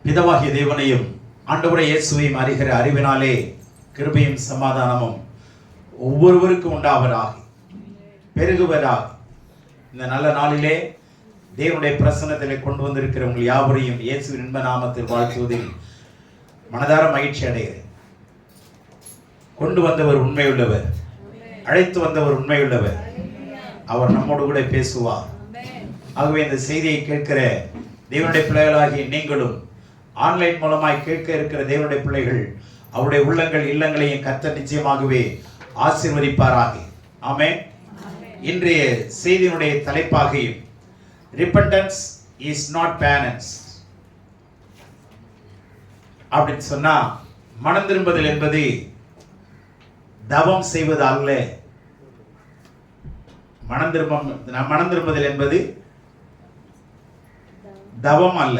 பிதாவாகிய தேவனையும் ஆண்டவராகிய இயேசுவையும் அறிகிற அறிவினாலே கிருபையும் சமாதானமும் ஒவ்வொருவருக்கும் உண்டாவதாக, பெருகுவதாக. இந்த நல்ல நாளிலே தேவனுடைய பிரசன்னத்திலே கொண்டு வந்திருக்கிற உங்கள் யாவரையும் இயேசுவின் இன்ப நாமத்தில் வாழ்த்துவதில் மனதார மகிழ்ச்சி அடைகிறேன். கொண்டு வந்தவர் உண்மையுள்ளவர், அழைத்து வந்தவர் உண்மையுள்ளவர். அவர் நம்மோடு கூட பேசுவார். ஆகவே இந்த செய்தியை கேட்கிற தேவனுடைய பிள்ளைகளாகிய நீங்களும், ஆன்லைன் மூலமாய் கேட்க இருக்கிற தேவனுடைய பிள்ளைகள், அவருடைய உள்ளங்கள் இல்லங்களையும் கர்த்தர் நிச்சயமாகவே ஆசீர்வதிப்பாராக. ஆமென். இன்றைய செய்தியினுடைய தலைப்பாகையும் ரிப்பன்டன்ஸ் இஸ் நாட் பேனன்ஸ் அப்படின்னு சொன்னா, மனம் திரும்புதல் என்பது தவம் செய்வது அல்ல. மனம் திரும்புதல் என்பது தவம் அல்ல,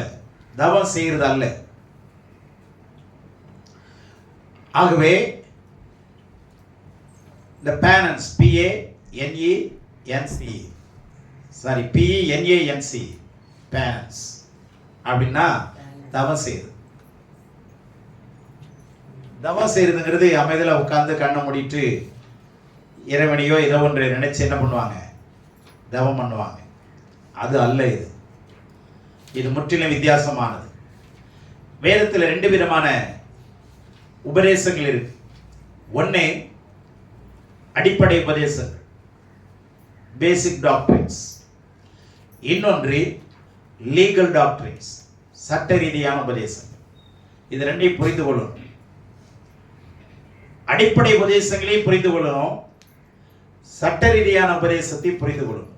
தவம் செய்கிறது அல்ல. ஆகவே the penance, P-A-N-E-N-C, sorry P-E-N-A-N-C, penance அப்படின்னா தவம் செய்யுது. தவம் செய்யறதுங்கிறது அமைதியில் உட்கார்ந்து கண்ணை மூடிட்டு இறைவனையோ ஏதோ ஒன்று நினைச்சு என்ன பண்ணுவாங்க, தவம் பண்ணுவாங்க. அது அல்ல. இது முற்றிலும் வித்தியாசமானது. வேதத்தில் 2 விதமான உபதேசங்கள் இருக்கு. ஒன்று அடிப்படை உபதேசங்கள், பேசிக் டாக்டரின்ஸ். இன்னொன்று லீகல் டாக்டரின்ஸ், சட்ட ரீதியான உபதேசங்கள். இது 2ஐயும் புரிந்து கொள்ளணும். அடிப்படை உபதேசங்களையும் புரிந்து கொள்ளணும், சட்ட ரீதியான உபதேசத்தை புரிந்து கொள்ளணும்.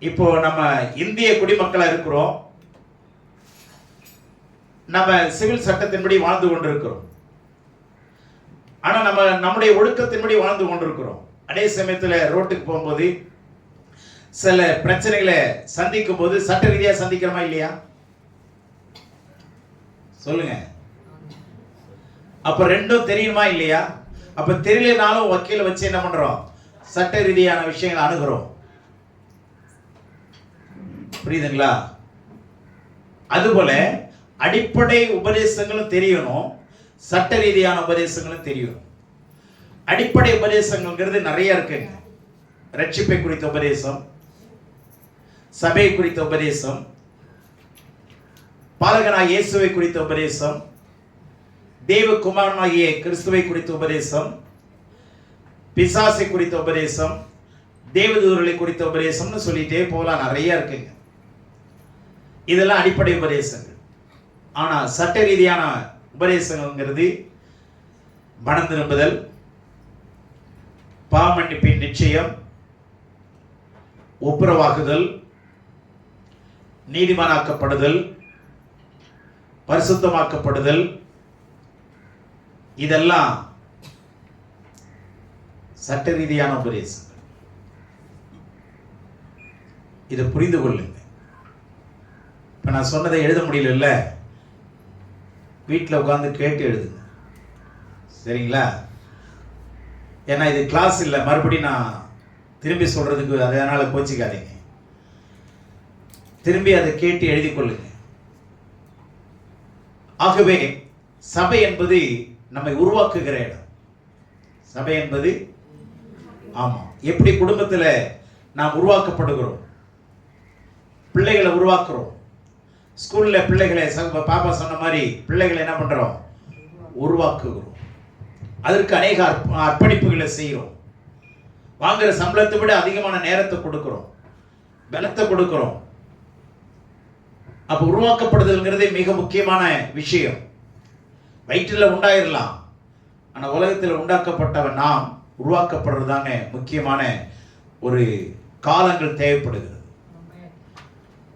இப்போ நம்ம இந்திய குடிமக்களா இருக்கிறோம், நம்ம சிவில் சட்டத்தின்படி வாழ்ந்து கொண்டிருக்கிறோம். ஆனா நம்முடைய ஒழுக்கத்தின்படி வாழ்ந்து கொண்டிருக்கிறோம். அதே சமயத்தில் ரோட்டுக்கு போகும்போது சில பிரச்சனைகளை சந்திக்கும் போது சட்ட ரீதியா சந்திக்கிறோமா இல்லையா? சொல்லுங்க. அப்ப 2ம் தெரியுமா இல்லையா? அப்ப தெரியலனாலும் வக்கீல வச்சு என்ன பண்றோம், சட்ட ரீதியான விஷயங்களை அணுகிறோம். புரியுதுங்களா? அதுபோல அடிப்படை உபதேசங்களும் தெரியணும், சட்ட ரீதியான உபதேசங்களும் தெரியணும். அடிப்படை உபதேசங்கள்ங்கிறது நிறைய இருக்குங்க. ரட்சிப்பை குறித்த உபதேசம், சபை குறித்த உபதேசம், பாலகனாகிய இயேசுவை குறித்த உபதேசம், தேவகுமாரனாகிய கிறிஸ்துவை குறித்த உபதேசம், பிசாசை குறித்த உபதேசம், தேவதூதர்களை குறித்த உபதேசம்னு சொல்லிட்டே போகலாம். நிறைய இருக்குங்க. இதெல்லாம் அடிப்படை உபதேசங்கள். ஆனா சட்ட ரீதியான உபதேசங்கள்ங்கிறது மனம் திரும்புதல், பாவமன்னிப்பின் நிச்சயம், ஒப்புரவாகுதல், நீதிமானாக்கப்படுதல், பரிசுத்தமாக்கப்படுதல். இதெல்லாம் சட்ட ரீதியான உபதேசங்கள். இதை புரிந்து கொள்ளுங்க. இப்ப நான் சொன்னதை எழுத முடியல, வீட்டில் உட்கார்ந்து கேட்டு எழுதுங்க. சரிங்களா? ஏன்னா இது கிளாஸ் இல்லை, மறுபடியும் நான் திரும்பி சொல்றதுக்கு அதனால கோச்சிக்காதீங்க. திரும்பி அதை கேட்டு எழுதி கொள்ளுங்க. ஆகவே சபை என்பது நம்மை உருவாக்குகிற இடம். சபை என்பது, ஆமா, எப்படி குடும்பத்தில் நாம் உருவாக்கப்படுகிறோம், பிள்ளைகளை உருவாக்குறோம். ஸ்கூல்ல பிள்ளைகளை பாப்பா சொன்ன மாதிரி பிள்ளைகளை என்ன பண்றோம், உருவாக்குகிறோம். அதற்கு அநேக அர்ப்பணிப்புகளை செய்கிறோம். வாங்குற சம்பளத்தை விட அதிகமான நேரத்தை கொடுக்கிறோம், பலத்தை கொடுக்கிறோம். அப்ப உருவாக்கப்படுதல்ங்கிறதே மிக முக்கியமான விஷயம். வயிற்றில் உண்டாயிரலாம், ஆனா உலகத்தில் உண்டாக்கப்பட்டவன் நாம் உருவாக்கப்படுறதாங்க முக்கியமான ஒரு காலங்கள் தேவைப்படுகிறது.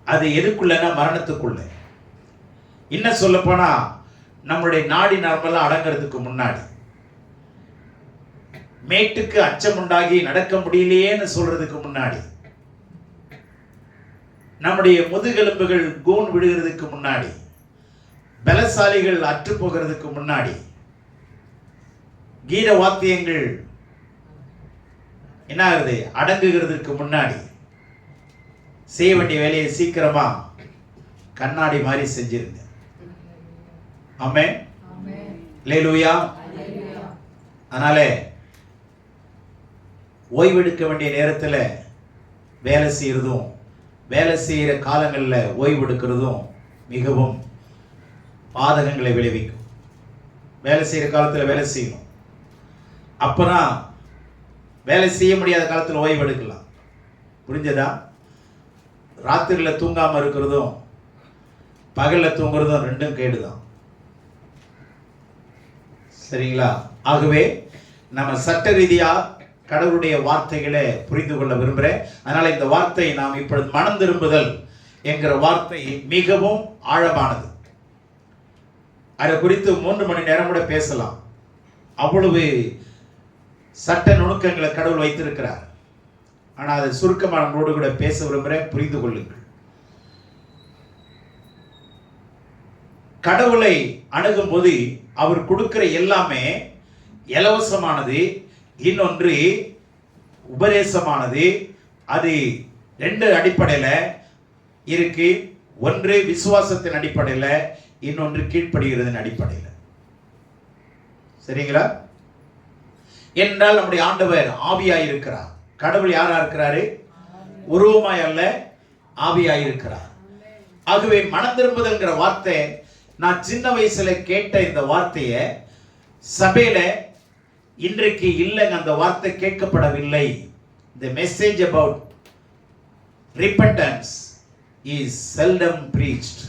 அது எதுக்குள்ளனா மரணத்துக்குள்ள. இன்னும் சொல்ல போனா நம்மளுடைய நாடி நரம்பெல்லாம் அடங்கிறதுக்கு முன்னாடி, மேட்டுக்கு அச்சம் உண்டாகி நடக்க முடியலையேன்னு சொல்றதுக்கு முன்னாடி, நம்முடைய முதுகெலும்புகள் கூன் விடுகிறதுக்கு முன்னாடி, பலசாலிகள் அற்று போகிறதுக்கு முன்னாடி, கீத வாத்தியங்கள் என்ன ஆகுது, அடங்குகிறதுக்கு முன்னாடி, செய்ய வேண்டிய வேலையை சீக்கிரமா கண்ணாடி மாதிரி செஞ்சிருங்க. ஆமென். அல்லேலூயா. அதனால ஓய்வெடுக்க வேண்டிய நேரத்தில் வேலை செய்யறதும், வேலை செய்கிற காலங்களில் ஓய்வெடுக்கிறதும் மிகவும் பாதகங்களை விளைவிக்கும். வேலை செய்கிற காலத்தில் வேலை செய்யணும். அப்புறம் வேலை செய்ய முடியாத காலத்தில் ஓய்வு எடுக்கலாம். புரிஞ்சதா? ராத்திரியில் தூங்காமல் இருக்கிறதும் பகலில் தூங்குறதும் ரெண்டும் கேடுதான். சரிங்களா? ஆகவே நம்ம சட்ட ரீதியா கடவுளுடைய வார்த்தைகளை புரிந்து கொள்ள விரும்புகிறேன். அதனால இந்த வார்த்தை நாம் இப்பொழுது மனம் திரும்புதல் என்கிற வார்த்தை மிகவும் ஆழமானது. அதை குறித்து 3 மணி நேரம் கூட பேசலாம். அவ்வளவு சட்ட நுணுக்கங்களை கடவுள் வைத்திருக்கிறார். ஆனால் அதை சுருக்கமாக நம்மளோடு கூட பேச விரும்புகிறேன். புரிந்து கொள்ளுங்கள். கடவுளை அணுகும் போது அவர் கொடுக்கிற எல்லாமே இலவசமானது, இன்னொன்று உபதேசமானது. அது 2 அடிப்படையில் இருக்கு. ஒன்று விசுவாசத்தின் அடிப்படையில், இன்னொன்று கீழ்ப்படுகிறதின் அடிப்படையில். சரிங்களா? என்றால் நம்முடைய ஆண்டவர் ஆவியாய் இருக்கிறார். கடவுள் யாரா இருக்கிறாரு? உருவமாய் அல்ல, ஆவியாய் இருக்கிறார். ஆகவே மனம் திரும்புதல்ங்கிற வார்த்தை, நான் சின்ன வயசுல கேட்ட இந்த வார்த்தையை சபையில இன்றைக்கு இல்லைங்க, அந்த வார்த்தை கேட்கப்படவில்லை. The message about repentance is seldom preached.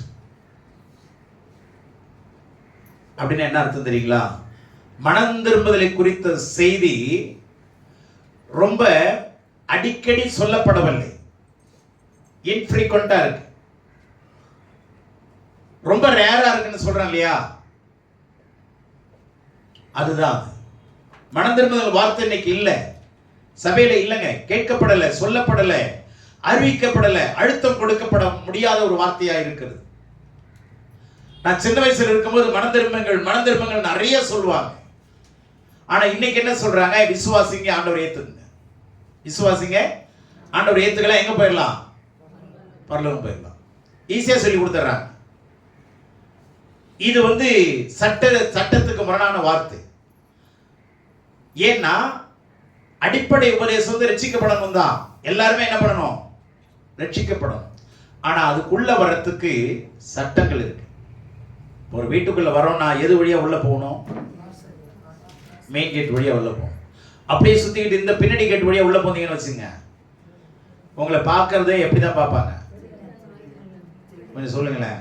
அப்படின்னு என்ன அர்த்தம் தெரியுங்களா? மனம் திரும்புதலை குறித்த செய்தி ரொம்ப அடிக்கடி சொல்லப்படவில்லை. இன்ஃப்ரீக்வெண்டா இருக்கு, ரொம்ப ரேரா இருக்குன்னு சொல்றேன் இல்லையா? அதுதான் மனம் திரும்புதல் வார்த்தை இன்னைக்கு இல்லை, சபையில இல்லைங்க, கேட்கப்படலை, சொல்லப்படலை, அறிவிக்கப்படலை, அழுத்தம் கொடுக்கப்பட முடியாத ஒரு வார்த்தையா இருக்கிறது. நான் சின்ன வயசுல இருக்கும்போது மனம் திரும்புங்கள், மனம் திரும்புங்கள் நிறைய சொல்லுவாங்க. ஆனா இன்னைக்கு என்ன சொல்றாங்க? விசுவாசிங்க, ஆண்டவர் ஏத்துங்க. விசுவாசிங்க, ஆண்டவர் ஏத்துக்கலாம், எங்க போயிடலாம்? பரலோகம் போயிடலாம். ஈஸியா சொல்லி கொடுத்துறாங்க. இது சட்டத்துக்கு முரணான வார்த்தை. ஏன்னா அடிப்படை உபதேசம் ரட்சிக்கப்படணும் தான். எல்லாருமே என்ன பண்ணணும்? ரட்சிக்கப்படும். ஆனா அதுக்குள்ள வரத்துக்கு சட்டங்கள் இருக்கு. ஒரு வீட்டுக்குள்ள வரோம்னா எது வழியா உள்ள போகணும்? மெயின் கேட் வழியா உள்ள போகணும். அப்படியே சுத்திக்கிட்டு இந்த பின்னாடி கேட் வழியா உள்ள போனீங்கன்னு வச்சுங்க, உங்களை பார்க்கறதே எப்படிதான் பார்ப்பாங்க? கொஞ்சம் சொல்லுங்களேன்.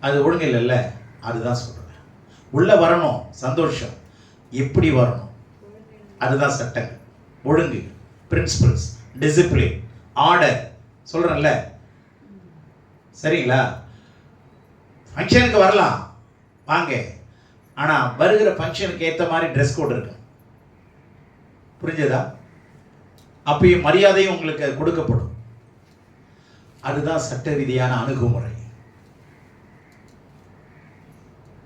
அது ஒழுங்கு இல்லைல்ல? அதுதான் சொல்றேன். உள்ள வரணும், சந்தோஷம். எப்படி வரணும்? அதுதான் சட்டங்கள், ஒழுங்கு, பிரின்சிபல்ஸ், டிசிப்ளின், ஆர்டர் சொல்றேன்ல. சரிங்களா? ஃபங்க்ஷனுக்கு வரலாம், வாங்க. ஆனா வருகிற ஃபங்க்ஷனுக்கு ஏற்ற மாதிரி ட்ரெஸ் கோட் இருக்கு. புரிஞ்சதா? அப்பயும் மரியாதையும் உங்களுக்கு கொடுக்கப்படும். அதுதான் சட்ட ரீதியான அணுகுமுறை.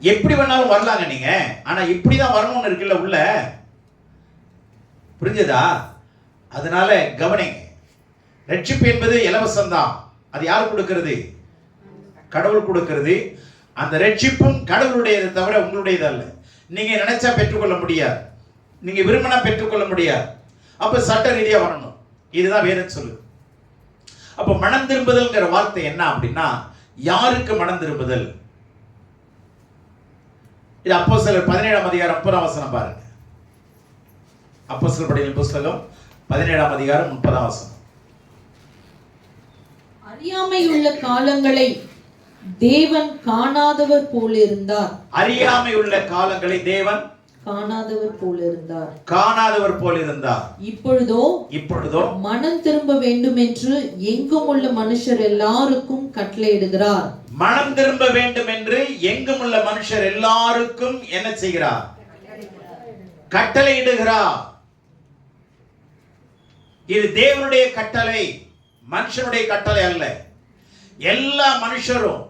எப்படி வேணாலும் வரலாங்க நீங்க, ஆனா இப்படிதான் வரணும்னு இருக்குல்ல உள்ள. புரிஞ்சதா? அதனால கவனிங்க. ரட்சிப்பு என்பது இலவசம் தான். அது யார் கொடுக்கிறது? கடவுள் கொடுக்கிறது. அந்த ரட்சிப்பும் கடவுளுடையது தவிர உங்களுடையது அல்ல. நீங்க நினைச்சா பெற்றுக்கொள்ள முடியாது, நீங்க விரும்பினா பெற்றுக்கொள்ள முடியாது. அப்ப சட்ட ரீதியா வரணும். இதுதான் வேதம் சொல்லுது. அப்ப மனம் திரும்புதல்ங்கிற வார்த்தை என்ன அப்படின்னா, யாருக்கு மனம் திரும்புதல்? இது அப்போஸ்தலர் 17ஆம் அதிகாரம் 30ஆம் வசனம் பாருங்க. அப்போஸ்தலர் படையின் புத்தகம் 17ஆம் அதிகாரம் 30ஆம் வசனம். அறியாமையுள்ள காலங்களை தேவன் காணாதவர் போல இருந்தார். அறியாமையுள்ள காலங்களை தேவன் காணாதவர் போல இருந்தார். காணாதவர் போல இருந்தார். இப்பொழுதோ மனம் திரும்ப வேண்டும் என்று எங்கும் உள்ள மனுஷர் எல்லாருக்கும் கட்டளையிடுகிறார். மனம் திரும்ப வேண்டும் என்று எங்கும் உள்ள மனுஷர் எல்லாருக்கும் என்ன செய்கிறார்? கட்டளையிடுகிறார். இது தேவனுடைய கட்டளை, மனுஷனுடைய கட்டளை அல்ல. எல்லா மனுஷரும்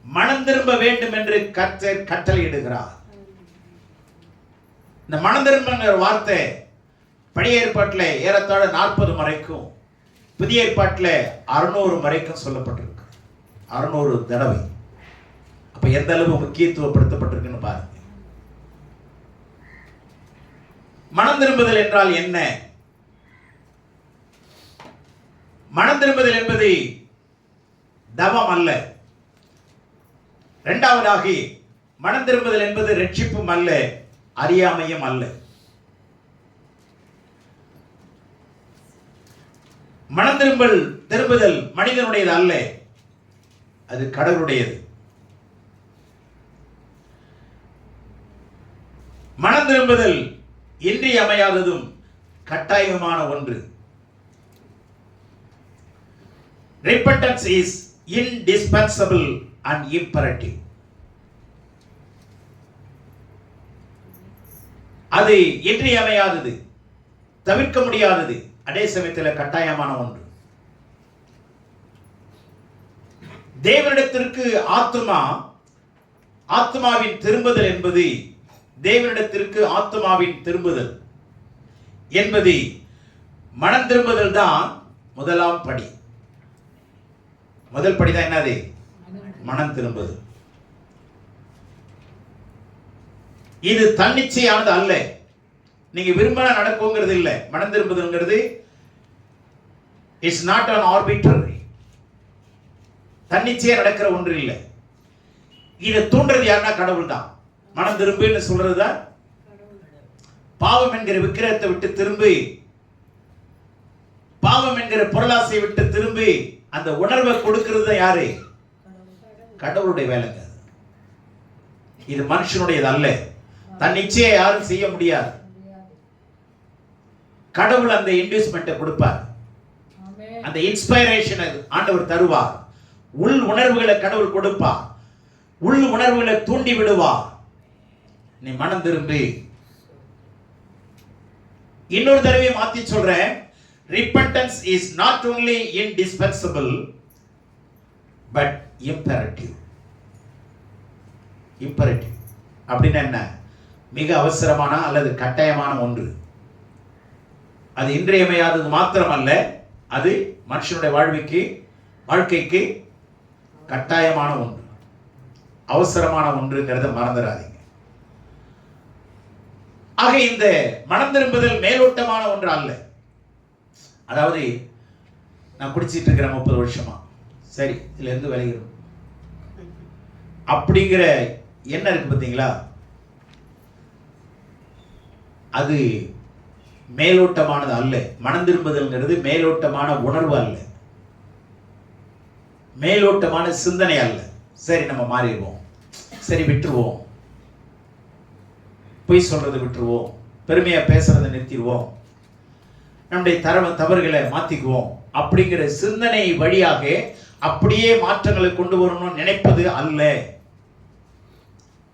மனம் திரும்ப வேண்டும் என்று கர்த்தர் கட்டளையிடுகிறார். இந்த மனம் திரும்புங்கிற வார்த்தை பழைய ஏற்பாட்டில் ஏறத்தாழ 40 வரைக்கும் புதிய ஏற்பாட்டில் 600 வரைக்கும் சொல்லப்பட்டிருக்கு. 600 தடவை. அப்ப எந்த அளவு முக்கியத்துவப்படுத்தப்பட்டிருக்குன்னு பாருங்க. மனம் திரும்புதல் என்றால் என்ன? மனம் திரும்புதல் என்பது தவம் அல்ல. இரண்டாவதாக, மனம் திரும்புதல் என்பது ரட்சிப்பும் அல்ல, அறியாமையும் அல்ல. மனம் திரும்புதல் மனிதனுடையது அல்ல, அது கடவுளுடையது. மனம் திரும்புதல் இன்றியமையாததும் கட்டாயமான ஒன்று. Repentance is indispensable and imperative. அது இன்றியமையாதது, தவிர்க்க முடியாதது, அதே சமயத்தில் கட்டாயமான ஒன்று. தேவனிடத்திற்கு ஆத்மாவின் திரும்புதல் என்பது, தேவனிடத்திற்கு ஆத்மாவின் திரும்புதல் என்பது மனம் திரும்புதல் தான் முதலாம் படி. முதல் படிதான் என்னது? மனம் திரும்புதல். இது தன்னிச்சையானது அல்ல, நீங்க விரும்பினா நடக்குங்கிறது இல்லை. மனம் திரும்புதல்ங்கிறது இட்ஸ் நாட் an arbitrary, தன்னிச்சையா நடக்கிற ஒன்று இல்லை. இதை தூண்டுறது யாருன்னா கடவுள் தான். மனம் திரும்புன்னு சொல்றதுதான். பாவம் என்கிற விக்கிரகத்தை விட்டு திரும்பி, பாவம் என்கிற பொருளாசை விட்டு திரும்பி அந்த உணர்வை கொடுக்கிறது யாரு? கடவுளுடைய வேலைங்க. இது மனுஷனுடையது அல்ல, தன் நிச்சய யாரும் செய்ய முடியாது. கடவுள் அந்த இன்டியூஸ்மெண்ட்டை கொடுப்பார், அந்த இன்ஸ்பைரேஷனை ஆண்டவர் தருவார். உள் உணர்வுகளை கடவுள் கொடுப்பார், உள் உணர்வுகளை தூண்டி விடுவார். நீ மனம் திரும்பி. இன்னொரு தடவை மாத்தி சொல்றேன், repentance is not only indispensable but imperative. imperative அப்படின்னா என்ன? மிக அவசரமான அல்லது கட்டாயமான ஒன்று. அது இன்றியமையாதது மாத்திரமல்ல, அது மனுஷனுடைய வாழ்க்கைக்கு கட்டாயமான ஒன்று, அவசரமான ஒன்றுங்கிறத மறந்துடாதீங்க. ஆக இந்த மனம் திரும்புதல் மேலோட்டமான ஒன்று அல்ல. அதாவது நான் குடிச்சிட்டு இருக்கிறேன் 30 வருஷமா, சரி இதுல இருந்து விலகிறோம் அப்படிங்கிற என்ன இருக்கு பார்த்தீங்களா? அது மேலோட்டமானது அல்ல. மனம் திரும்புதல்ங்கிறது மேலோட்டமான உணர்வு அல்ல, மேலோட்டமான சிந்தனை அல்ல. சரி நம்ம மாறிடுவோம், சரி விட்டுருவோம், பொய் சொல்றதை விட்டுருவோம், பெருமையா பேசுறதை நிறுத்திடுவோம், நம்முடைய தவறுகளை மாத்திக்குவோம் அப்படிங்கிற சிந்தனை வழியாக அப்படியே மாற்றங்களை கொண்டு வரணும்னு நினைப்பது அல்ல.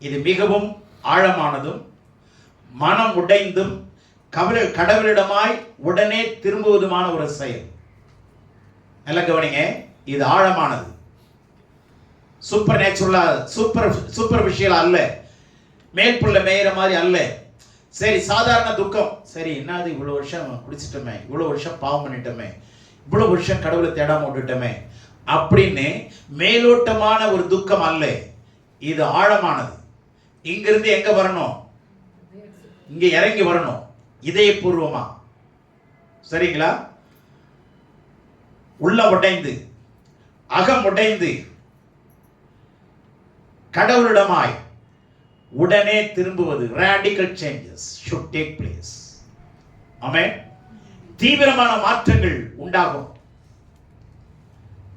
இது மிகவும் ஆழமானதும் மனம் உடைந்தும் கடவுளிடமாய் உடனே திரும்புவதுமான ஒரு செயல். நல்ல கவனிங்க, இது ஆழமானது, சூப்பர் நேச்சுரலா, சூப்பர்ஃபிஷியலா அல்ல, மேற்புள்ள மேயிற மாதிரி அல்ல. சரி சாதாரண துக்கம், சரி என்னது இவ்வளவு வருஷம் குடிச்சிட்டோமே, இவ்வளவு வருஷம் பாவம் பண்ணிட்டோமே, இவ்வளவு வருஷம் கடவுளை தேடாம விட்டுட்டோமே அப்படின்னு மேலோட்டமான ஒரு துக்கம் அல்ல, இது ஆழமானது. இங்கிருந்து எங்க வரணும்? இங்க இறங்கி வரணும், இதயபூர்வமா. சரிங்களா? உள்ள உடைந்து அகம் உடைந்து கடவுளிடமாய் உடனே திரும்புவது, radical changes should take place. ஆமென். தீவிரமான மாற்றங்கள் உண்டாகும்.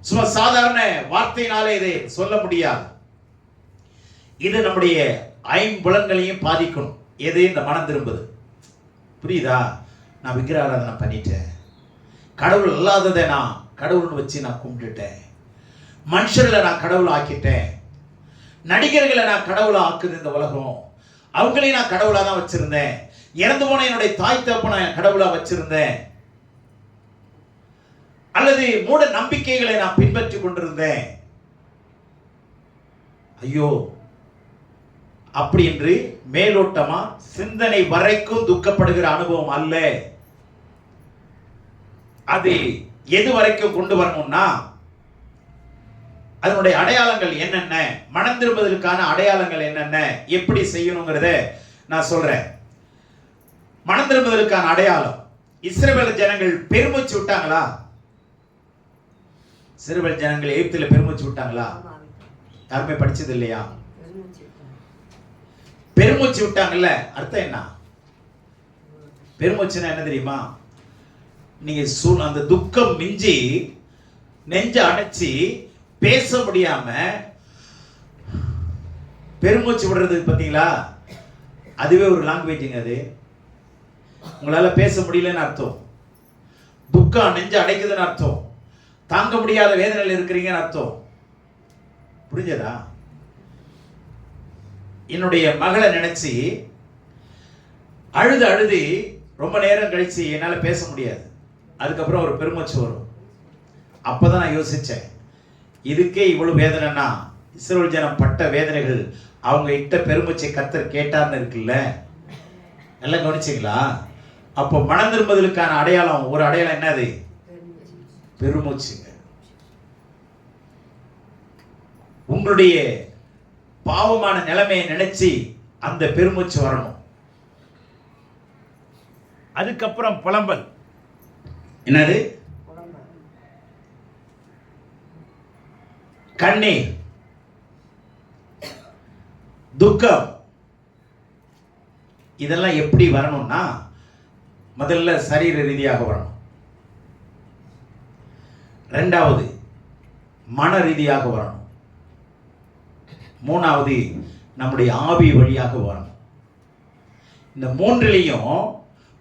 சும்மா சாதாரண வார்த்தையினாலே இதை சொல்ல முடியாது. இது நம்முடைய ஐம்புலன்களையும் பாதிக்கணும். எது? இந்த மனம் திரும்புது. புரியுதா? நான் விக்கிர ஆராதனை பண்ணிட்டேன், கடவுள் இல்லாததை நான் கடவுள்னு வச்சு நான் கும்பிட்டுட்டேன், மனுஷர்களை நான் கடவுள் ஆக்கிட்டேன், நடிகர்களை நான் கடவுளா ஆக்குது இந்த உலகம், அவங்களையும் நான் கடவுளா தான் வச்சிருந்தேன், இறந்து போன என்னுடைய தாய் தகப்பனை கடவுளா வச்சிருந்தேன், அல்லது மூட நம்பிக்கைகளை நான் பின்பற்றி கொண்டிருந்தேன். ஐயோ அப்படி என்று மேலோட்டமா சிந்தனை வரைக்கும் துக்கப்படுகிற அனுபவம் அல்ல, அது எது வரைக்கும் கொண்டு வரணும்னா, அதனுடைய அடையாளங்கள் என்னென்ன, மனம் திரும்புதலுக்கான அடையாளங்கள் என்னென்ன, எப்படி செய்யணுங்கிறத நான் சொல்றேன். மனம் திரும்புதலுக்கான அடையாளம், இஸ்ரவேல் ஜனங்கள் பெருமூச்சு விட்டாங்களா? இஸ்ரவேல் ஜனங்கள் எகிப்தில பெருமூச்சு விட்டாங்களா? யாருமே படிச்சது இல்லையா? பெருமூச்சு விட்டாங்கல்ல, அர்த்தம் என்ன? பெருமூச்சுன்னா என்ன தெரியுமா? நீங்க அந்த துக்கம் மிஞ்சி நெஞ்ச அடைச்சி பேச முடியாம பெருமூச்சு விடுறதுக்கு பார்த்தீங்களா, அதுவே ஒரு லாங்குவேஜுங்க. அது உங்களால பேச முடியலன்னு அர்த்தம். துக்கம் நெஞ்ச அடைக்குதுன்னு அர்த்தம். தாங்க முடியாத வேதனையில் இருக்கிறீங்கன்னு அர்த்தம். புரிஞ்சதா? என்னுடைய மகளை நினைச்சு அழுது அழுது ரொம்ப நேரம் கழிச்சு என்னால பேச முடியாது. அதுக்கப்புறம் ஒரு பெருமூச்சு வரும். அப்பதான் நான் யோசிச்சேன், இதுக்கே இவ்வளவு வேதனைனா இஸ்ரவேல் ஜனம் பட்ட வேதனைகள், அவங்க இட்ட பெருமூச்சை கர்த்தர் கேட்டார்னு இருக்குல்ல. எல்லாம் கவனிச்சிங்களா? அப்போ மனம் திரும்புதலுக்கான அடையாளம், ஒரு அடையாளம் என்னது? பெருமூச்சுங்க. உங்களுடைய பாவமான நிலைமையை நினைச்சு அந்த பெருமூச்சு வரணும். அதுக்கப்புறம் புலம்பல். என்னது? கண்ணீர், துக்கம். இதெல்லாம் எப்படி வரணும்னா, முதல்ல சரீர ரீதியாக வரணும். இரண்டாவது மன ரீதியாக வரணும். மூணாவது நம்முடைய ஆவி வழியாக வரணும். இந்த மூன்றிலையும்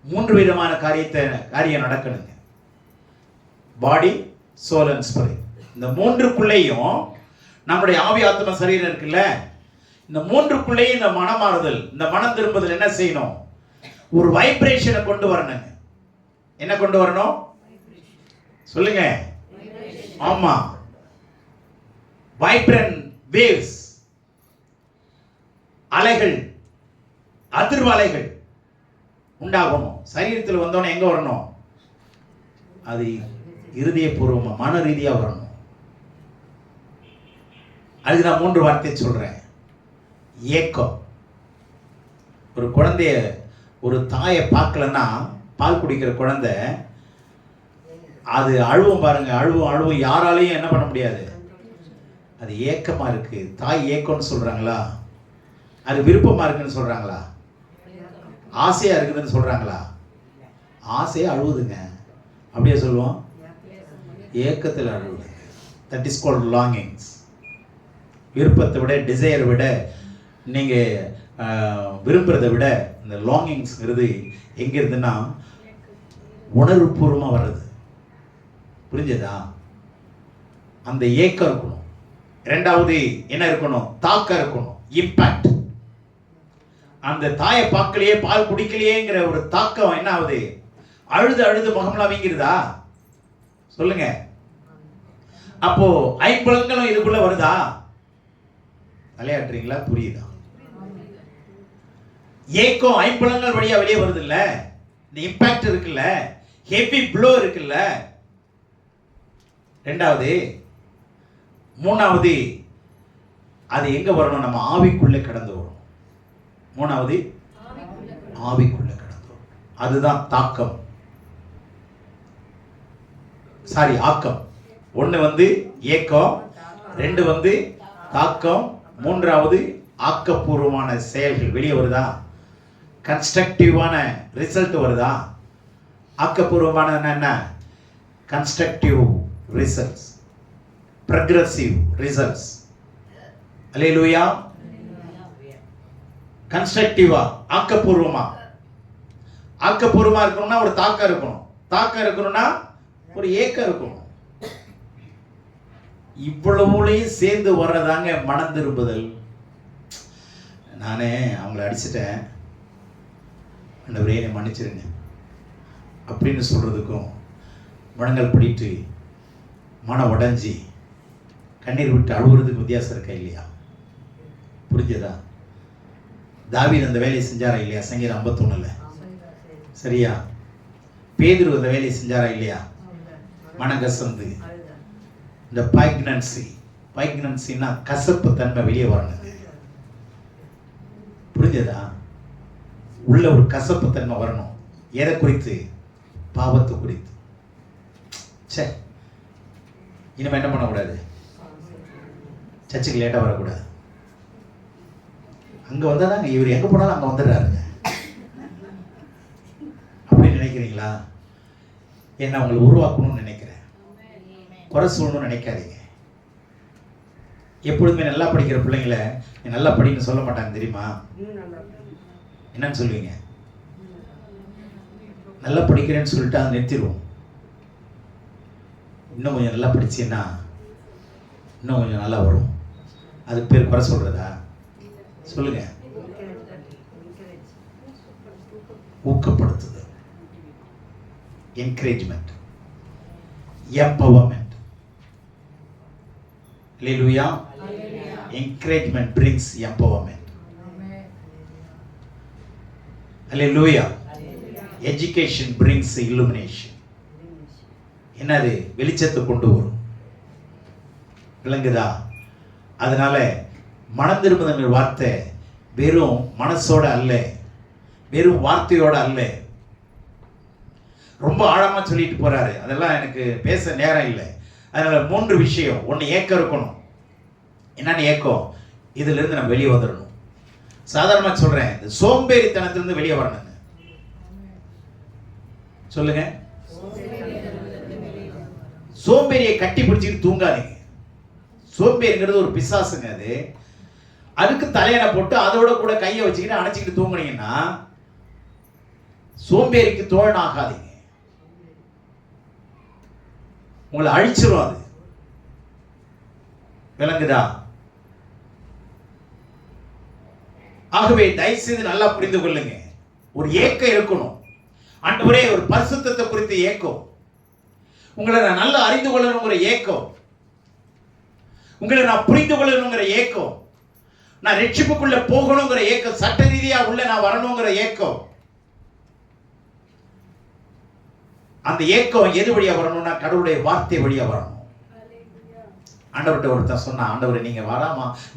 மூன்று விதமான காரியம் நடக்கணுங்க. பாடி, சோல் அண்ட் ஸ்பிரிட். இந்த மூன்றுக்குள்ளேயும் நம்முடைய ஆவி, ஆத்ம, சரீரம் இருக்குல்ல, இந்த மூன்றுக்குள்ளேயும் இந்த மனமாறுதல், இந்த மனம் திரும்புதல் என்ன செய்யணும்? ஒரு வைப்ரேஷனை கொண்டு வரணுங்க. என்ன கொண்டு வரணும்? சொல்லுங்க. ஆமா, வைப்ரன்ட் வேவ்ஸ், அலைகள், அதிர்வு அலைகள் உண்டாகணும். சரீரத்தில் வந்தோன்னு எங்க வரணும்? அது இருதயபூர்வமா, மன ரீதியா வரணும். அதுக்கு நான் மூன்று வார்த்தை சொல்றேன். ஏக்கம். ஒரு குழந்தைய, ஒரு தாயை பார்க்கலன்னா, பால் குடிக்கிற குழந்தை அது அழுவும் பாருங்க, அழுவும். யாராலையும் என்ன பண்ண முடியாது. அது ஏக்கமா இருக்கு. தாய் ஏக்கம்னு சொல்றாங்களா? அது விருப்பமா இருக்குன்னு சொல்றாங்களா? ஆசையா இருக்குதுன்னு சொல்றாங்களா? ஆசையா அழுவுதுங்க. அப்படியே சொல்லுவோம், ஏக்கத்தில் அழுவுது. That is called longings. விருப்பத்தை விட, டிசைரை விட, நீங்க விரும்புறதை விட இந்த லாங்கிங்ஸ்ங்கிறது எங்க இருந்துன்னா உணர்வுபூர்வமா வர்றது. புரிஞ்சதா? அந்த ஏக்கம் இருக்கணும். இரண்டாவது என்ன இருக்கணும்? தாக்கம் இருக்கணும், இம்பாக்ட். அந்த தாயை பார்க்கலையே, பால் குடிக்கலையேங்கிற ஒரு தாக்கம் என்ன ஆகுது? அழுது அழுது முகம்லாம் வீங்கிறதா? சொல்லுங்க. அப்போ ஐம்புலங்களும் இதுக்குள்ள வருதா? தலையாட்டுறீங்களா? புரியுதா? ஏக்கம் ஐம்புலங்கள் வழியா வெளியே வருது இல்ல, இந்த இம்பாக்ட் இருக்குல்ல, ஹெவி ப்ளோ இருக்குல்ல. ரெண்டாவது. மூணாவது, அது எங்க வரணும்? நம்ம ஆவிக்குள்ளே கடந்து வரும். மூணாவது, ஆவிக்குள்ளே கடந்து வரும். அதுதான் தாக்கம். சாரி, ஆக்கம். ஒன்னு ஏக்கம், ரெண்டு தாக்கம், மூன்றாவது ஆக்கப்பூர்வமான செயல்கள் வெளியே வருதா? கன்ஸ்ட்ரக்டிவான ரிசல்ட் வருதா? ஆக்கப்பூர்வமான என்ன? Constructive results, progressive results. Alleluia. கன்ஸ்ட்ரக்டிவா, ஆக்கப்பூர்வமா. ஆக்கப்பூர்வமா இருக்கணும்னா ஒரு தாக்கம் இருக்கணும். தாக்கம் இருக்கணும்னா ஒரு ஏக்கம் இருக்கணும். இவ்வளவுலையும் சேர்ந்து வர்றதாங்க மனம் திரும்புதல். நானே அவங்கள அடிச்சிட்டேன், ஆண்டவரே என்னை மன்னிச்சிருங்க அப்படின்னு சொல்றதுக்கும், முழங்கல் பிடிட்டு மனம் உடைஞ்சி கண்ணீர் விட்டு அழுவுறதுக்கு வித்தியாசம் இருக்கா இல்லையா? புரிஞ்சதா? தாவீது அந்த வேலையை செஞ்சாரா இல்லையா? சங்கீதம் 51. சரியா? பேதுரு அந்த வேலையை செஞ்சாரா இல்லையா? மனகசந்து. இந்த பைக்னன்சின்னா கசப்பு தன்மை வெளியே வரணுங்க. புரிஞ்சதா? உள்ள ஒரு கசப்பு தன்மை வரணும். எதை குறித்து? பாவத்தை குறித்து. சே, இனிமே என்ன பண்ணக்கூடாது? சர்ச்சுக்கு லேட்டாக வரக்கூடாது. அங்கே வந்தால் இவர் எங்கே போனாலும் அங்கே வந்துடுறாருங்க அப்படின்னு நினைக்கிறீங்களா? என்ன உங்களை உருவாக்கணும்னு நினைக்கிறேன். குறை சொல்லணும்னு நினைக்காதீங்க. எப்பொழுதுமே நல்லா படிக்கிற பிள்ளைங்களை நீ நல்லா படின்னு சொல்ல மாட்டாங்க தெரியுமா? என்னன்னு சொல்லுவீங்க? நல்லா படிக்கிறேன்னு சொல்லிட்டு அதை நிறுத்திடுவோம். இன்னும் கொஞ்சம் நல்லா படிச்சேன்னா இன்னும் கொஞ்சம் நல்லா வரும். அதுக்கு பேர் குறை சொல்றதா? சொல்லுங்க. ஊக்கப்படுத்துதல், encouragement, empowerment. Hallelujah. Encouragement brings empowerment. Hallelujah. education brings illumination. என்னது? வெளிச்சத்தை கொண்டு வரும். விளங்குதா? அதனால மனம் திரும்புதல் வார்த்தை வெறும் மனசோட அல்ல, வெறும் வார்த்தையோட அல்ல. ரொம்ப ஆழமா சொல்லிட்டு போறாரு. அதெல்லாம் எனக்கு பேச நேரம் இல்லை. அதனால 3 விஷயம். ஒன்று, ஏக்கம் இருக்கணும். என்னன்னு ஏக்கம்? இதுல இருந்து நம்ம வெளியே வந்துடணும். சாதாரணமா சொல்றேன், இந்த சோம்பேறித்தனத்திலிருந்து வெளியே வரணுங்க. சொல்லுங்க. சோம்பேறியை கட்டி பிடிச்சிட்டு தூங்காதீங்க. சோம்பேறிங்கிறது ஒரு பிசாசுங்க. அதுக்கு தலையணை போட்டு அதோட கூட கையை வச்சுக்கிட்டு அணைச்சிக்கிட்டு தூங்குனீங்கன்னா சோம்பேறிக்கு தோழன் ஆகாதீங்க. உங்களை அழிச்சிரும் அது. விளங்குதா? ஆகவே தயவு செய்து நல்லா புரிந்து கொள்ளுங்க. ஒரு ஏக்கம் இருக்கணும். ஆண்டவரே, ஒரு பரிசுத்தத்தை குறித்து ஏக்கம், உங்களை நான் நல்லா அறிந்து கொள்ளணுங்கிற ஏக்கம், உங்களை நான் புரிந்து கொள்ளணுங்கிற ஏக்கம், நான் ரட்சிப்புக்குள்ள போகணுங்கிற ஏக்கம், சட்ட ரீதியா உள்ள நான் வரணுங்கிற ஏக்கம். அந்த ஏக்கம் எது வழியா வரணும்னா கடவுளுடைய வார்த்தை வழியா வரணும். ஆண்டவர்கிட்ட ஒருத்தன் சொன்னா, ஆண்டவரே நீங்க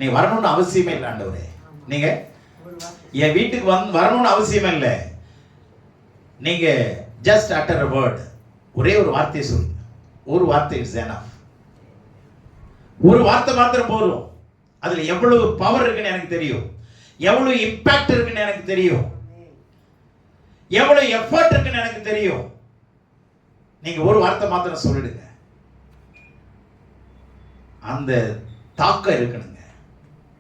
நீ வரணும்னு அவசியமே இல்லை. ஆண்டவரே நீங்க என் வீட்டுக்கு வரணும்னு அவசியமே இல்லை. நீங்க ஜஸ்ட் utter a word. ஒரே ஒரு வார்த்தையை சொல்லுங்க. ஒரு வார்த்தை இஸ் enough. ஒரு வார்த்தை மாத்திரம் போதும். அதுல எவ்வளவு பவர் இருக்குன்னு எனக்கு தெரியும், எவ்வளவு இம்பாக்ட் இருக்குன்னு எனக்கு தெரியும், எவ்வளவு எஃபர்ட் இருக்குன்னு எனக்கு தெரியும். நீங்க ஒரு வார்த்தை மாத்திரம் சொல்லிடுங்க. அந்த தாக்கம் இருக்கணுங்க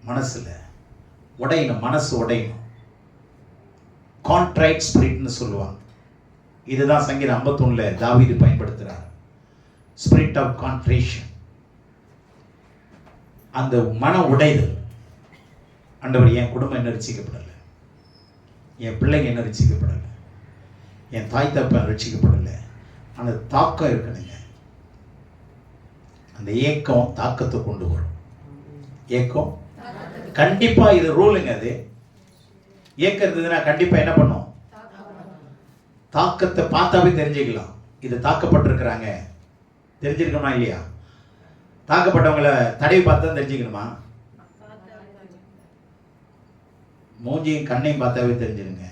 மனசுல. உடையணும், மனசு உடையணும். கான்ட்ரைட் ஸ்பிரிட்னு சொல்லுவாங்க. இதுதான் சங்கீதம் 51ல தாவீது பயன்படுத்துறார். Spirit of கான்ட்ரேஷன். அந்த மன உடைதல். ஆண்டவர், என் குடும்பம் என்ன ரட்சிக்கப்படலை, என் பிள்ளைங்க என்ன ரட்சிக்கப்படலை, என் தாய் தப்பன் ரட்சிக்கப்படலை. அந்த தாக்கம் இருக்கணுங்க. அந்த ஏக்கம் தாக்கத்தை கொண்டு வரும். ஏக்கம் கண்டிப்பா இது ரூலுங்க. அது ஏக்கம் இருந்ததுன்னா கண்டிப்பா என்ன பண்ணும்? தாக்கத்தை பார்த்தாவே தெரிஞ்சுக்கலாம். இது தாக்கப்பட்டிருக்கிறாங்க. தெரிஞ்சிருக்கணுமா இல்லையா? தாக்கப்பட்டவங்களை தடவி பார்த்தா தெரிஞ்சுக்கணுமா? மூஞ்சியும் கண்ணையும் பார்த்தாவே தெரிஞ்சிருங்க.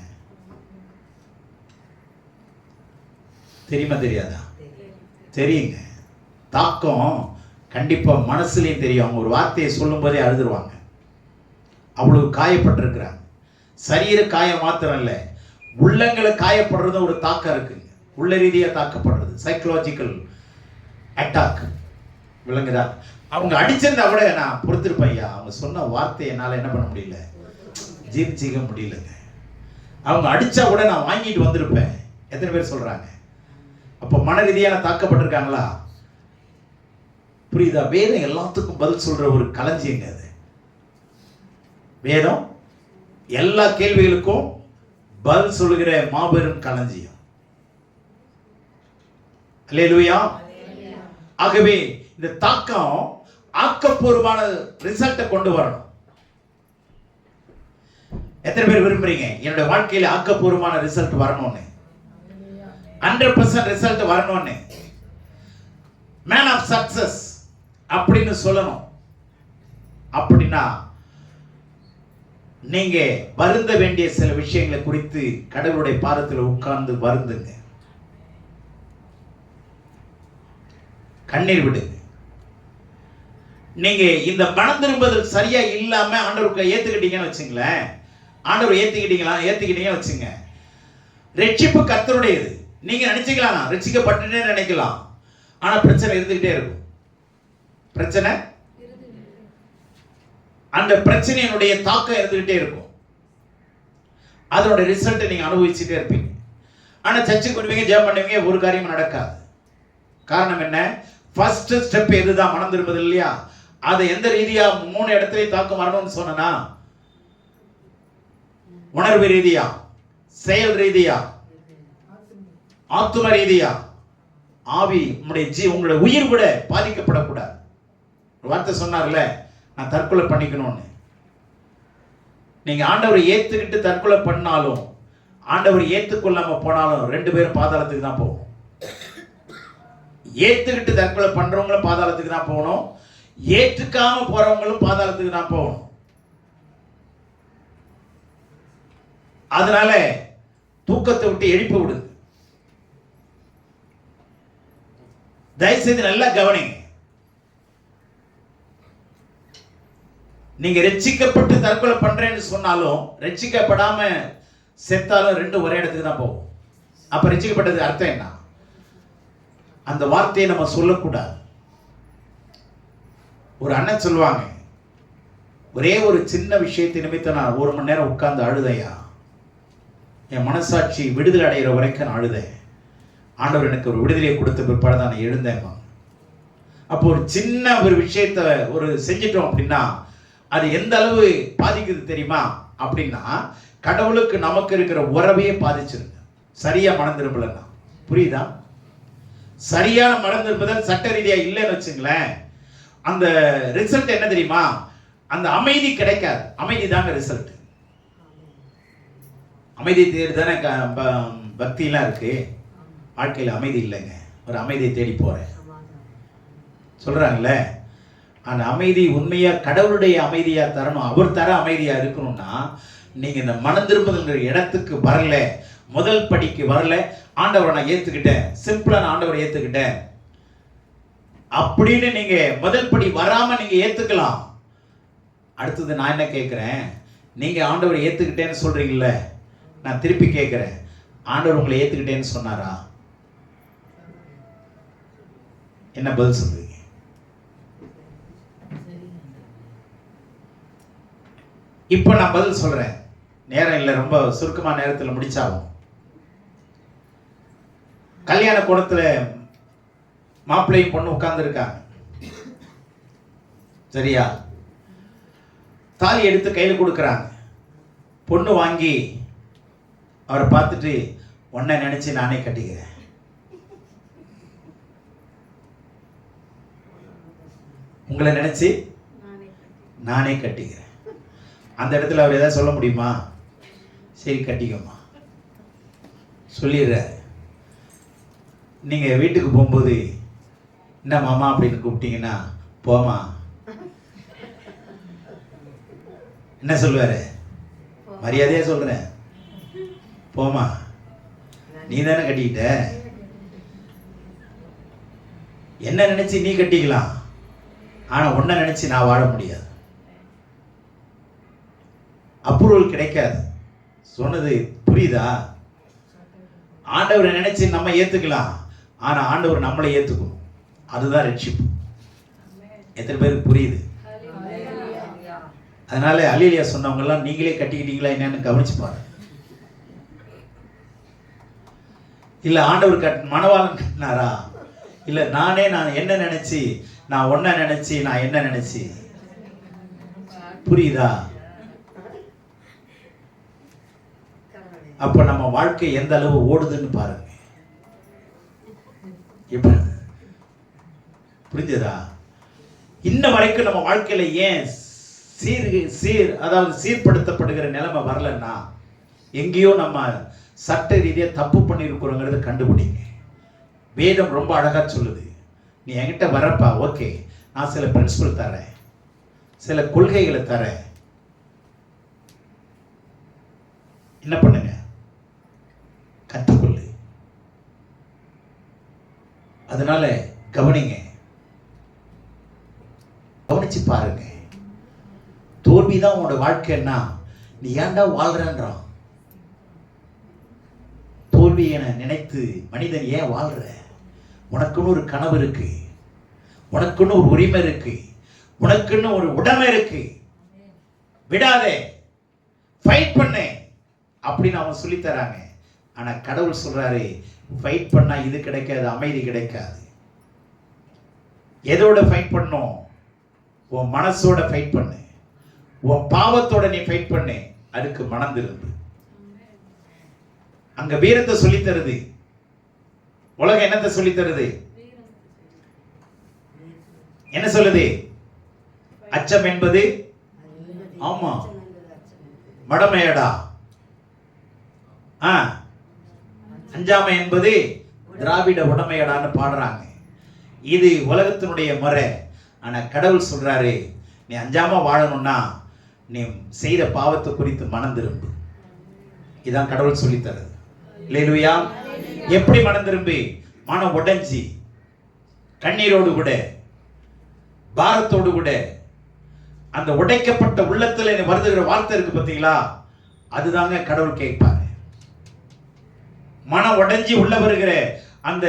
தெரியுமா தெரியாதா? தெரியுங்க. தாக்கம் கண்டிப்பா மனசுலயும் தெரியும். அவங்க ஒரு வார்த்தையை சொல்லும் போதே அழுதுருவாங்க. அவ்வளவு காயப்பட்டிருக்கிறாங்க. சரீர காயம் மாத்திரம் இல்லை, உள்ளங்களை காயப்படுறது ஒரு தாக்கம் இருக்குங்க. உள்ள ரீதியா தாக்கப்படுறது, சைக்கலாஜிக்கல் அட்டாக். விளங்குதா? அவங்க அடிச்சிருந்தா கூட நான் பொறுத்திருப்பேன். ஐயா, அவங்க சொன்ன வார்த்தையை என்னால் என்ன பண்ண முடியல, ஜீர்ணிச்சிக்க முடியலங்க. அவங்க அடிச்சா கூட நான் வாங்கிட்டு வந்திருப்பேன். எத்தனை பேர் சொல்றாங்க? அப்போ மன ரீதியான தாக்கப்பட்டிருக்காங்களா? புரியுதா? வேதம் எல்லாத்துக்கும் பதில் சொல்ற ஒரு களஞ்சியங்க அது. வேதம் எல்லா கேள்விகளுக்கும் பதில் சொல்லுகிற மாபெரும் களஞ்சியம். அல்லேலூயா. ஆகவே இந்த தாக்கம் ஆக்கப்பூர்வமான ரிசல்ட்டை கொண்டு வரணும். எத்தனை பேர் விரும்புறீங்க என்னோட வாழ்க்கையில ஆக்கப்பூர்வமான ரிசல்ட் வரணும்னு? 100% ரிசல்ட் வரணும்னு. மேன் ஆஃப் சக்சஸ் அப்படின்னு சொல்லணும். அப்படின்னா நீங்க வருந்த வேண்டிய சில விஷயங்களை குறித்து கடவுளுடைய பாதத்தில் உட்கார்ந்து வருந்துங்க, கண்ணீர் விடுங்க. நீங்க இந்த மனம் திரும்புதல் சரியா இல்லாம ஆண்டவருக்கு ஏத்துக்கிட்டீங்கன்னு வச்சுங்களேன், ஆண்டவர் ஏத்துக்கிட்டீங்கன்னு வச்சுங்க, ரட்சிப்பு கர்த்தருடையது. நீங்க நினைச்சுக்கலாம் ரட்சிக்கப்பட்டுட்டே நினைக்கலாம், ஆனா பிரச்சனை இருந்துகிட்டே இருக்கும். பிரச்சனை, அந்த பிரச்சனையினுடைய தாக்கம் இருந்துகிட்டே இருக்கும். அதோட ரிசல்ட்டை நீங்க அனுபவிச்சுட்டே இருப்பீங்க. ஆனா சர்ச்சுக்கு வருவீங்க, ஜெபம் பண்ணுவீங்க, ஒரு காரியமும் நடக்காது. காரணம் என்ன? ஃபர்ஸ்ட் ஸ்டெப் எதுதான்? மனம் திரும்புதல் இல்லையா? அது எந்த ரீதியா 3 இடத்துலயும் தாக்கம் வரணும்னு சொன்னா, உணர்வு ரீதியா, செயல் ரீதியா, ஆத்தும ரீதியா, ஆவி, உங்களுடைய உயிர் கூட பாதிக்கப்படக்கூடாது. ஒரு வார்த்தை சொன்னார்ல, நான் தற்கொலை பண்ணிக்கணும்னு. நீங்க ஆண்டவரை ஏத்துக்கிட்டு தற்கொலை பண்ணாலும், ஆண்டவர் ஏத்துக்கொள்ளாம போனாலும் 2 பேரும் பாதாளத்துக்கு தான் போகணும். ஏத்துக்கிட்டு தற்கொலை பண்றவங்களும் பாதாளத்துக்கு தான் போகணும், ஏற்றுக்காம போறவங்களும் பாதாளத்துக்கு தான் போகணும். அதனால தூக்கத்தை விட்டு எழுப்பி விடுங்க. தயவுசெய்து நல்லா கவனிங்க. நீங்க ரட்சிக்கப்பட்டு தற்கொலை பண்றேன்னு சொன்னாலும், ரட்சிக்கப்படாம செத்தாலும் 2 ஒரே இடத்துக்கு தான் போகும். அப்ப ரட்சிக்கப்பட்டது அர்த்தம் என்ன? அந்த வார்த்தையை நம்ம சொல்லக்கூடாது. ஒரு அண்ணன் சொல்லுவாங்க, ஒரே ஒரு சின்ன விஷயத்தை நிமித்தம் நான் 1 மணி நேரம் உட்கார்ந்து அழுதையா, என் மனசாட்சி விடுதலை அடைகிற வரைக்கும் நான் அழுதேன். ஆண்டவர் எனக்கு ஒரு விடுதலையை கொடுத்த பிற்பாடு தான் நான் எழுந்தேன். அப்போ ஒரு சின்ன ஒரு விஷயத்தை ஒரு செஞ்சிட்டோம் அப்படின்னா அது எந்த அளவு பாதிக்குது தெரியுமா? அப்படின்னா கடவுளுக்கு நமக்கு இருக்கிற உறவையே பாதிச்சிருங்க. சரியா மனம் திரும்பலன்னா, புரியுதா? சரியான மனம் திரும்புதல் சட்ட ரீதியா இல்லைன்னு வச்சுங்களேன், அந்த ரிசல்ட் என்ன தெரியுமா? அந்த அமைதி கிடைக்காது. அமைதி தாங்க ரிசல்ட். அமைதி தேடி தானே பக்தியெல்லாம் இருக்கு. வாழ்க்கையில் அமைதி இல்லைங்க. ஒரு அமைதியை தேடி போறேன் சொல்றாங்கல்ல, அந்த அமைதி உண்மையா கடவுளுடைய அமைதியா தரணும். அவர் தர அமைதியா இருக்கணும்னா நீங்க இந்த மனம் திரும்புதல்ங்கிற இடத்துக்கு வரல, முதல் படிக்கு வரல. ஆண்டவரை நான் ஏத்துக்கிட்டேன், சிம்பிளா நான் ஆண்டவரை ஏத்துக்கிட்டேன் அப்படின்னு நீங்க முதல் படி வராம நீங்க ஏத்துக்கலாம். அடுத்தது நான் என்ன கேட்கிறேன், நீங்க ஆண்டவரை ஏத்துக்கிட்டேன்னு சொல்றீங்கல்ல, நான் திருப்பி கேட்கிறேன், ஆண்டவர் உங்களை ஏத்துக்கிட்டேன்னு சொன்னாரா? என்ன பதில் சொல்றீங்க? இப்ப நான் பதில் சொல்றேன், நேரம் இல்லை, ரொம்ப சுருக்கமான நேரத்தில் முடிச்சாகும். கல்யாண கூடத்துல மாப்பிள்ளையும் பொண்ணு உட்கார்ந்து இருக்காங்க, சரியா? தாலி எடுத்து கையில் கொடுக்குறாங்க. பொண்ணு வாங்கி அவரை பார்த்துட்டு, உன்னை நினைச்சு நானே கட்டிக்கிறேன். உங்களை நினைச்சு நானே கட்டிக்கிறேன். அந்த இடத்துல அவர் ஏதாவது சொல்ல முடியுமா? சரி கட்டிக்கோமா சொல்லிடுறாரு. நீங்க வீட்டுக்கு போகும்போது என்ன மாமா அப்படின்னு கூப்பிட்டீங்கன்னா, போமா என்ன சொல்லுவாரு? மரியாதையா சொல்றேன், போமா, நீ தானே கட்டிக்கிட்ட, என்ன நினைச்சு நீ கட்டிக்கலாம், ஆனா உன்னை நினைச்சு நான் வாழ முடியாது. அப்ரூவல் கிடைக்காது. சொன்னது புரியுதா? ஆண்டவரை நினைச்சு நம்ம ஏத்துக்கலாம், ஆனா ஆண்டவர் நம்மளை ஏத்துக்கணும். அதுதான் ரட்சிப்பு. எத்தனை பேருக்கு புரியுது? அதனால அல்லேலூயா சொன்னவங்க எல்லாம் நீங்களே கட்டிக்கிட்டீங்களா என்னன்னு கவனிச்சு பாருங்க. இல்ல ஆண்டவர் மணவாளன் கட்டினாரா? இல்ல நான் என்ன நினைச்சு, நான் ஒன்ன நினைச்சு, நான் என்ன நினைச்சு. புரியுதா? அப்ப நம்ம வாழ்க்கை எந்த அளவு ஓடுதுன்னு பாருங்க. இப்ப புரிஞ்சதா? இன்ன வரைக்கும் நம்ம வாழ்க்கையில ஏன் அதாவது சீர்படுத்தப்படுகிற நிலைமை வரலன்னா, எங்கேயோ நம்ம சட்ட ரீதியா தப்பு பண்ணிருக்கிறோங்கிறத கண்டுபிடிங்க. வேதம் ரொம்ப அழகா சொல்லுது, நீ என்கிட்ட வரப்பா, ஓகே, நான் சில பிரின்சிபல் தரேன், சில கொள்கைகளை தரேன். என்ன பண்ணுங்க? கற்றுக்கொள்ளு. அதனால கவனிங்க, கவனிச்சு பாருங்க. தோல்விதான் உன்னோட வாழ்க்கைன்னா நீ ஏன்டா வாழ்றன்றான். தோல்வியை நினைத்து மனிதன் ஏன் வாழ்ற? உனக்குன்னு ஒரு கனவு இருக்கு, உனக்குன்னு ஒரு உரிமை இருக்கு, உனக்குன்னு ஒரு உடைமை இருக்கு. விடாதே, ஃபைட் பண்ணு அப்படின்னு அவன் சொல்லி தராங்க. ஆனா கடவுள் சொல்றாரு, ஃபைட் பண்ணா இது கிடைக்காது, அமைதி கிடைக்காது. எதோட ஃபைட் பண்ணும்? உன் மனசோட ஃபைட் பண்ணு, உன் பாவத்தோட நீ ஃபைட் பண்ணு. அதுக்கு மனம் திரும்பு. அங்க வீரத்தை சொல்லி தருது. உலகம் என்னத்தை சொல்லி தருது? என்ன சொல்லுது? அச்சம் என்பது, ஆமா, மடமையடா. அஞ்சாமை என்பது திராவிட உடமையடான்னு பாடுறாங்க. இது உலகத்தினுடைய முறை. ஆனா கடவுள் சொல்றாரு, நீ அஞ்சாம வாழணும்னா நீ செய்த பாவத்தை குறித்து மனம் திரும்பு. இதான் கடவுள் சொல்லி தருது. அல்லேலூயா. எப்படி மனம் திரும்பி? மனம் உடைஞ்சி கண்ணீரோடு கூட, பாரத்தோடு கூட, அந்த உடைக்கப்பட்ட உள்ளத்துல வருதுகிற வார்த்தை இருக்கு பார்த்தீங்களா, அதுதாங்க கடவுள் கேட்பாரு. மனம் உடைஞ்சி உள்ள வருகிற அந்த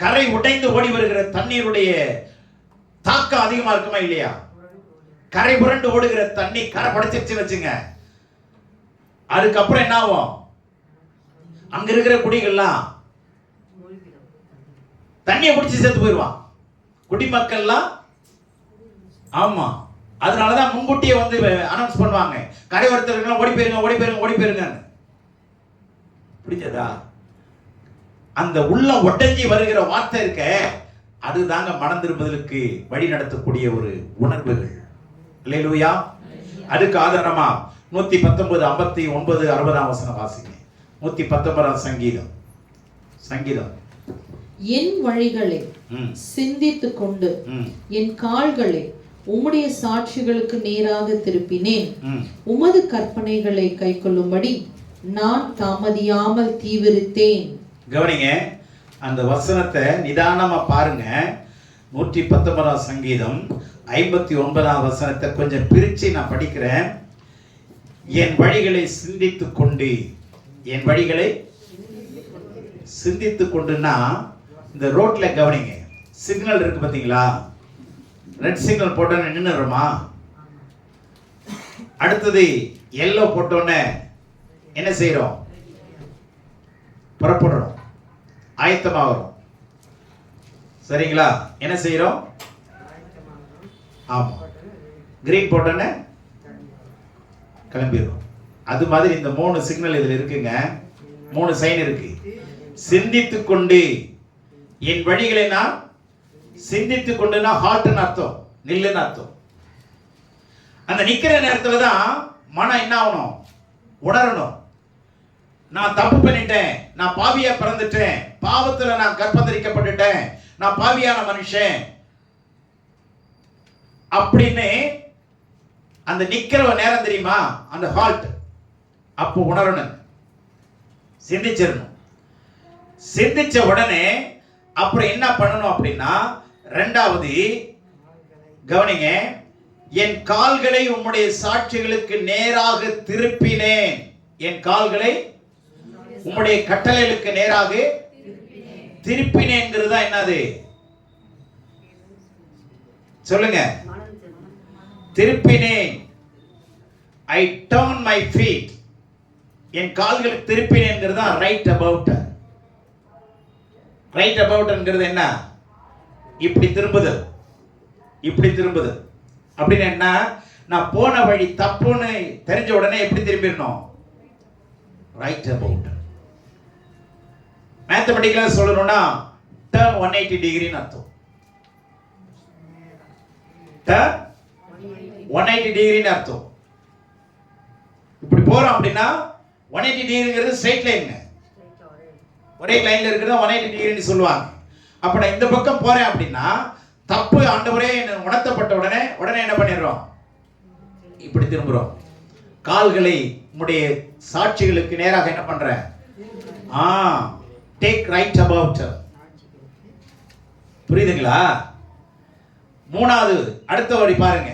கரை உடைந்து ஓடி வருகிற தண்ணீருடைய தாக்கம் அதிகமா இருக்குமா இல்லையா? கரை புரண்டு ஓடுகிற தண்ணி கரை படைச்சிருச்சு வச்சுங்க, அதுக்கப்புறம் என்ன ஆகும்? அங்க இருக்கிற குடிகள்லாம் தண்ணியை பிடிச்சி சேர்த்து போயிடுவான், குடிமக்கள்லாம். ஆமா, அதனாலதான் முன்கூட்டியே வந்து அனௌன்ஸ் பண்ணுவாங்க, கரை ஒருத்தர் ஓடி போயிருங்க, ஓடி போயிருங்க, ஓடி போயிருங்க. புரிஞ்சதா? அந்த உள்ள ஒட்டஞ்சி வருகிற வார்த்தை இருக்க, அதுதாங்க மனம் திரும்புதலுக்கு வழி நடத்தக்கூடிய ஒரு உணர்வுகள். அல்லேலூயா. அதுக்கு ஆதாரமா 119, 59, 60 வசனம் வாசிங்க. 119 சங்கீதம். சங்கீதம். என் வழிகளை சிந்தித்துக் கொண்டு என் கால்களை உம்முடைய சாட்சிகளுக்கு நேராக திருப்பினேன். உமது கற்பனைகளை கைக்கொள்ளும்படி நான் தாமதியாமல் தீவிரித்தேன். கவனிங்க, அந்த வசனத்தை நிதானமா பாருங்க. 119 சங்கீதம் 59 வசனத்தை கொஞ்சம் பிரிச்சு நான் படிக்கிறேன். என் வழிகளை சிந்தித்துக் கொண்டு, என் வழிகளை சிந்தித்துக் கொண்டுன்னா, இந்த ரோட்ல கவனிங்க, சிக்னல் இருக்கு பாத்தீங்களா? ரெட் சிக்னல் போட்டோன்னு நின்னுறோமா? அடுத்தது எல்லோ போட்டோன்னு என்ன செய்யறோம்? புறப்படுறோம், ஆயத்தமாகிறோம். சரிங்களா? என்ன செய்யறோம்? ஆமா. கிரீன் போட்டோன்னு கிளம்பிடுறோம். அது மாதிரி இந்த 3 சிக்னல் இதுல இருக்குங்க, 3 சைன் இருக்கு. சிந்தித்துக் கொண்டு, என் வழிகளை நான் சிந்தித்துக் கொண்டுனா ஹால்ட்னு அர்த்தம், நில்லுன்னு அர்த்தம். அந்த நிக்கிற நேரத்துல தான் மனம் என்ன ஆகணும்? உணரணும். நான் தப்பு பண்ணிட்டேன், நான் பாவியா பிறந்துட்டேன், பாவத்துல நான் கற்பந்தரிக்கப்பட்டுட்டேன், நான் பாவியான மனுஷன் அப்படின்னு அந்த நிக்கிற நேரம் தெரியுமா? அந்த ஹால்ட் அப்போ உணரணும், சிந்திச்சிடணும். சிந்திச்ச உடனே அப்புறம் என்ன பண்ணணும் அப்படின்னா, இரண்டாவது கவனிங்க, என் கால்களை உம்முடைய சாட்சிகளுக்கு நேராக திருப்பினேன். என் கால்களை உம்முடைய கட்டளைகளுக்கு நேராக திருப்பினேங்கிறது தான் என்னது? சொல்லுங்க. திருப்பினேன். I turn my feet. என் கால்களுக்கு திருப்பினேங்கிறது தான் ரைட் அபவுட். ரைட் அபவுட்ங்கிறது என்ன? இப்படி திரும்புதல், இப்படி திரும்புதல். அப்படின்னு என்ன? நான் போன வழி தப்புன்னு தெரிஞ்ச உடனே எப்படி திரும்பிடணும்? Right about. மேத்தமெட்டிக்கலா சொல்லணும்னா டர்ன் 180 டிகிரின்னு அர்த்தம். டர்ன் 180 டிகிரின்னு அர்த்தம். இப்படி போறோம் அப்படின்னா 180 டிகிரிங்கிறது ஸ்ட்ரைட் லைன். ஒரே லைன்ல இருக்கிறது 180 டிகிரின்னு சொல்லுவாங்க. அப்ப நான் இந்த பக்கம் போறேன் அப்படின்னா தப்பு ஆண்டவரே உணர்த்தப்பட்ட உடனே என்ன பண்ணிடுறோம்? இப்படி திரும்புறோம். கால்களை உம்முடைய சாட்சிகளுக்கு நேராக என்ன பண்றேன்? Take right about. புரியுதுங்களா? மூணாவது அடுத்த வரி பாருங்க.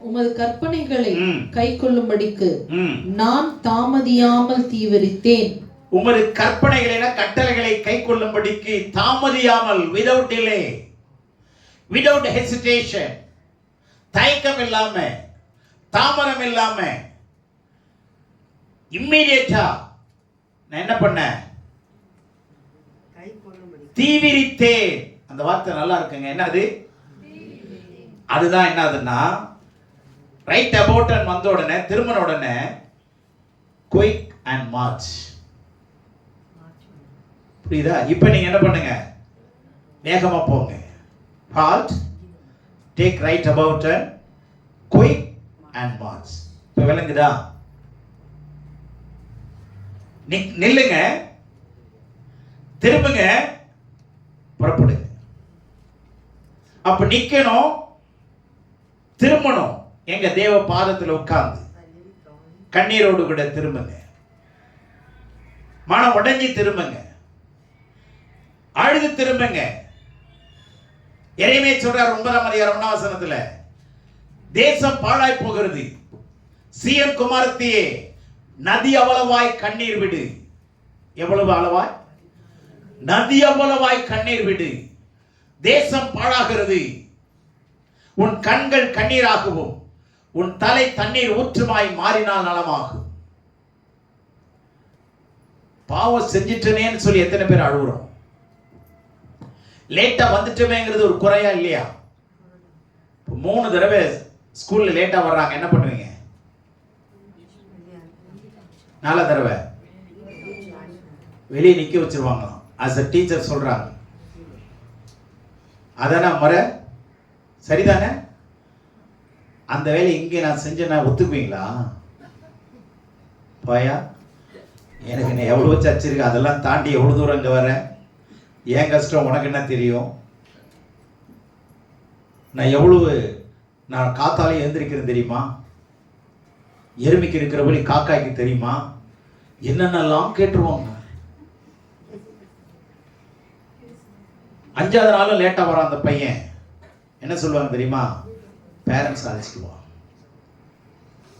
உமது கற்பனைகளை கைக்கொள்ளும்படிக்கு நான் தாமதியாமல் தீவிரித்தேன். உமது கற்பனைகளை கட்டளைகளை கைக்கொள்ளும்படிக்கு தாமதியாமல், without delay, without hesitation, தயக்கம் இல்லாம, தாமதம் இல்லாம, இம்மீடியட்டா நான் என்ன பண்ணேன்? தீவிரித்தேன். அந்த வார்த்தை நல்லா இருக்குங்க. என்னது? அதுதான் என்னதுன்னா ரைட் அபவுட் வந்த உடனே, திரும்பின உடனே குயிக் அண்ட் மார்ச். புரியுதா? இப்ப நீங்க என்ன பண்ணுங்க? வேகமா போங்க. halt, take right about and quick and march. இப்ப விளங்குதா? நில்லுங்க, திரும்புங்க, புறப்படுங்க. அப்ப நிக்கணும், திரும்பணும். எங்க தேவ பாதத்துல உட்கார்ந்து கண்ணீரோடு கூட திரும்புங்க. மனம் உடைஞ்சி திரும்புங்க, அழுது திரும்புங்க. எரேமியா சொல்றார் 9:1 தேசம் பாழாய் போகிறது, சீயோன் குமாரத்தியே நதி அவ்வளவாய் கண்ணீர் விடு. எவ்வளவு அளவாய்? நதி அவ்வளவாய் கண்ணீர் விடு. தேசம் பாழாகிறது, உன் கண்கள் கண்ணீராகவும் உன் தலை தண்ணீர் ஊற்றுமாய் மாறினால் நலமாகும். பாவம் செஞ்சிட்டனேன்னு சொல்லி எத்தனை பேர் அழுகுறோம்? லேட்டா வந்துட்டோமேங்கிறது ஒரு குறையா இல்லையா? 3 தடவை ஸ்கூல்ல லேட்டா வர்றாங்க, என்ன பண்ணுவீங்க? 4 தடவை வெளியே நிக்க வச்சிருவாங்க. as a teacher சொல்றாங்க. அதான முறை? சரிதானே? அந்த வேலை இங்கே நான் செஞ்சேன்னா ஒத்துக்குவீங்களா? போயா, எனக்கு என்ன எவ்வளவு சர்ச்சை இருக்கு, அதெல்லாம் தாண்டி எவ்வளவு தூரம் இங்க வர, ஏன் கஷ்டம் உனக்கு என்ன தெரியும்? நான் காத்தாலே எழுந்திருக்கிறேன் தெரியுமா? எருமைக்கு இருக்கிற வழி காக்காய்க்கு தெரியுமா? என்னென்னலாம் கேட்டுருவாங்க. 5வது நாளும் லேட்டா வரான் அந்த பையன், என்ன சொல்லுவாங்க தெரியுமா? பேரண்ட்ஸ் அழைச்சிக்குவான்.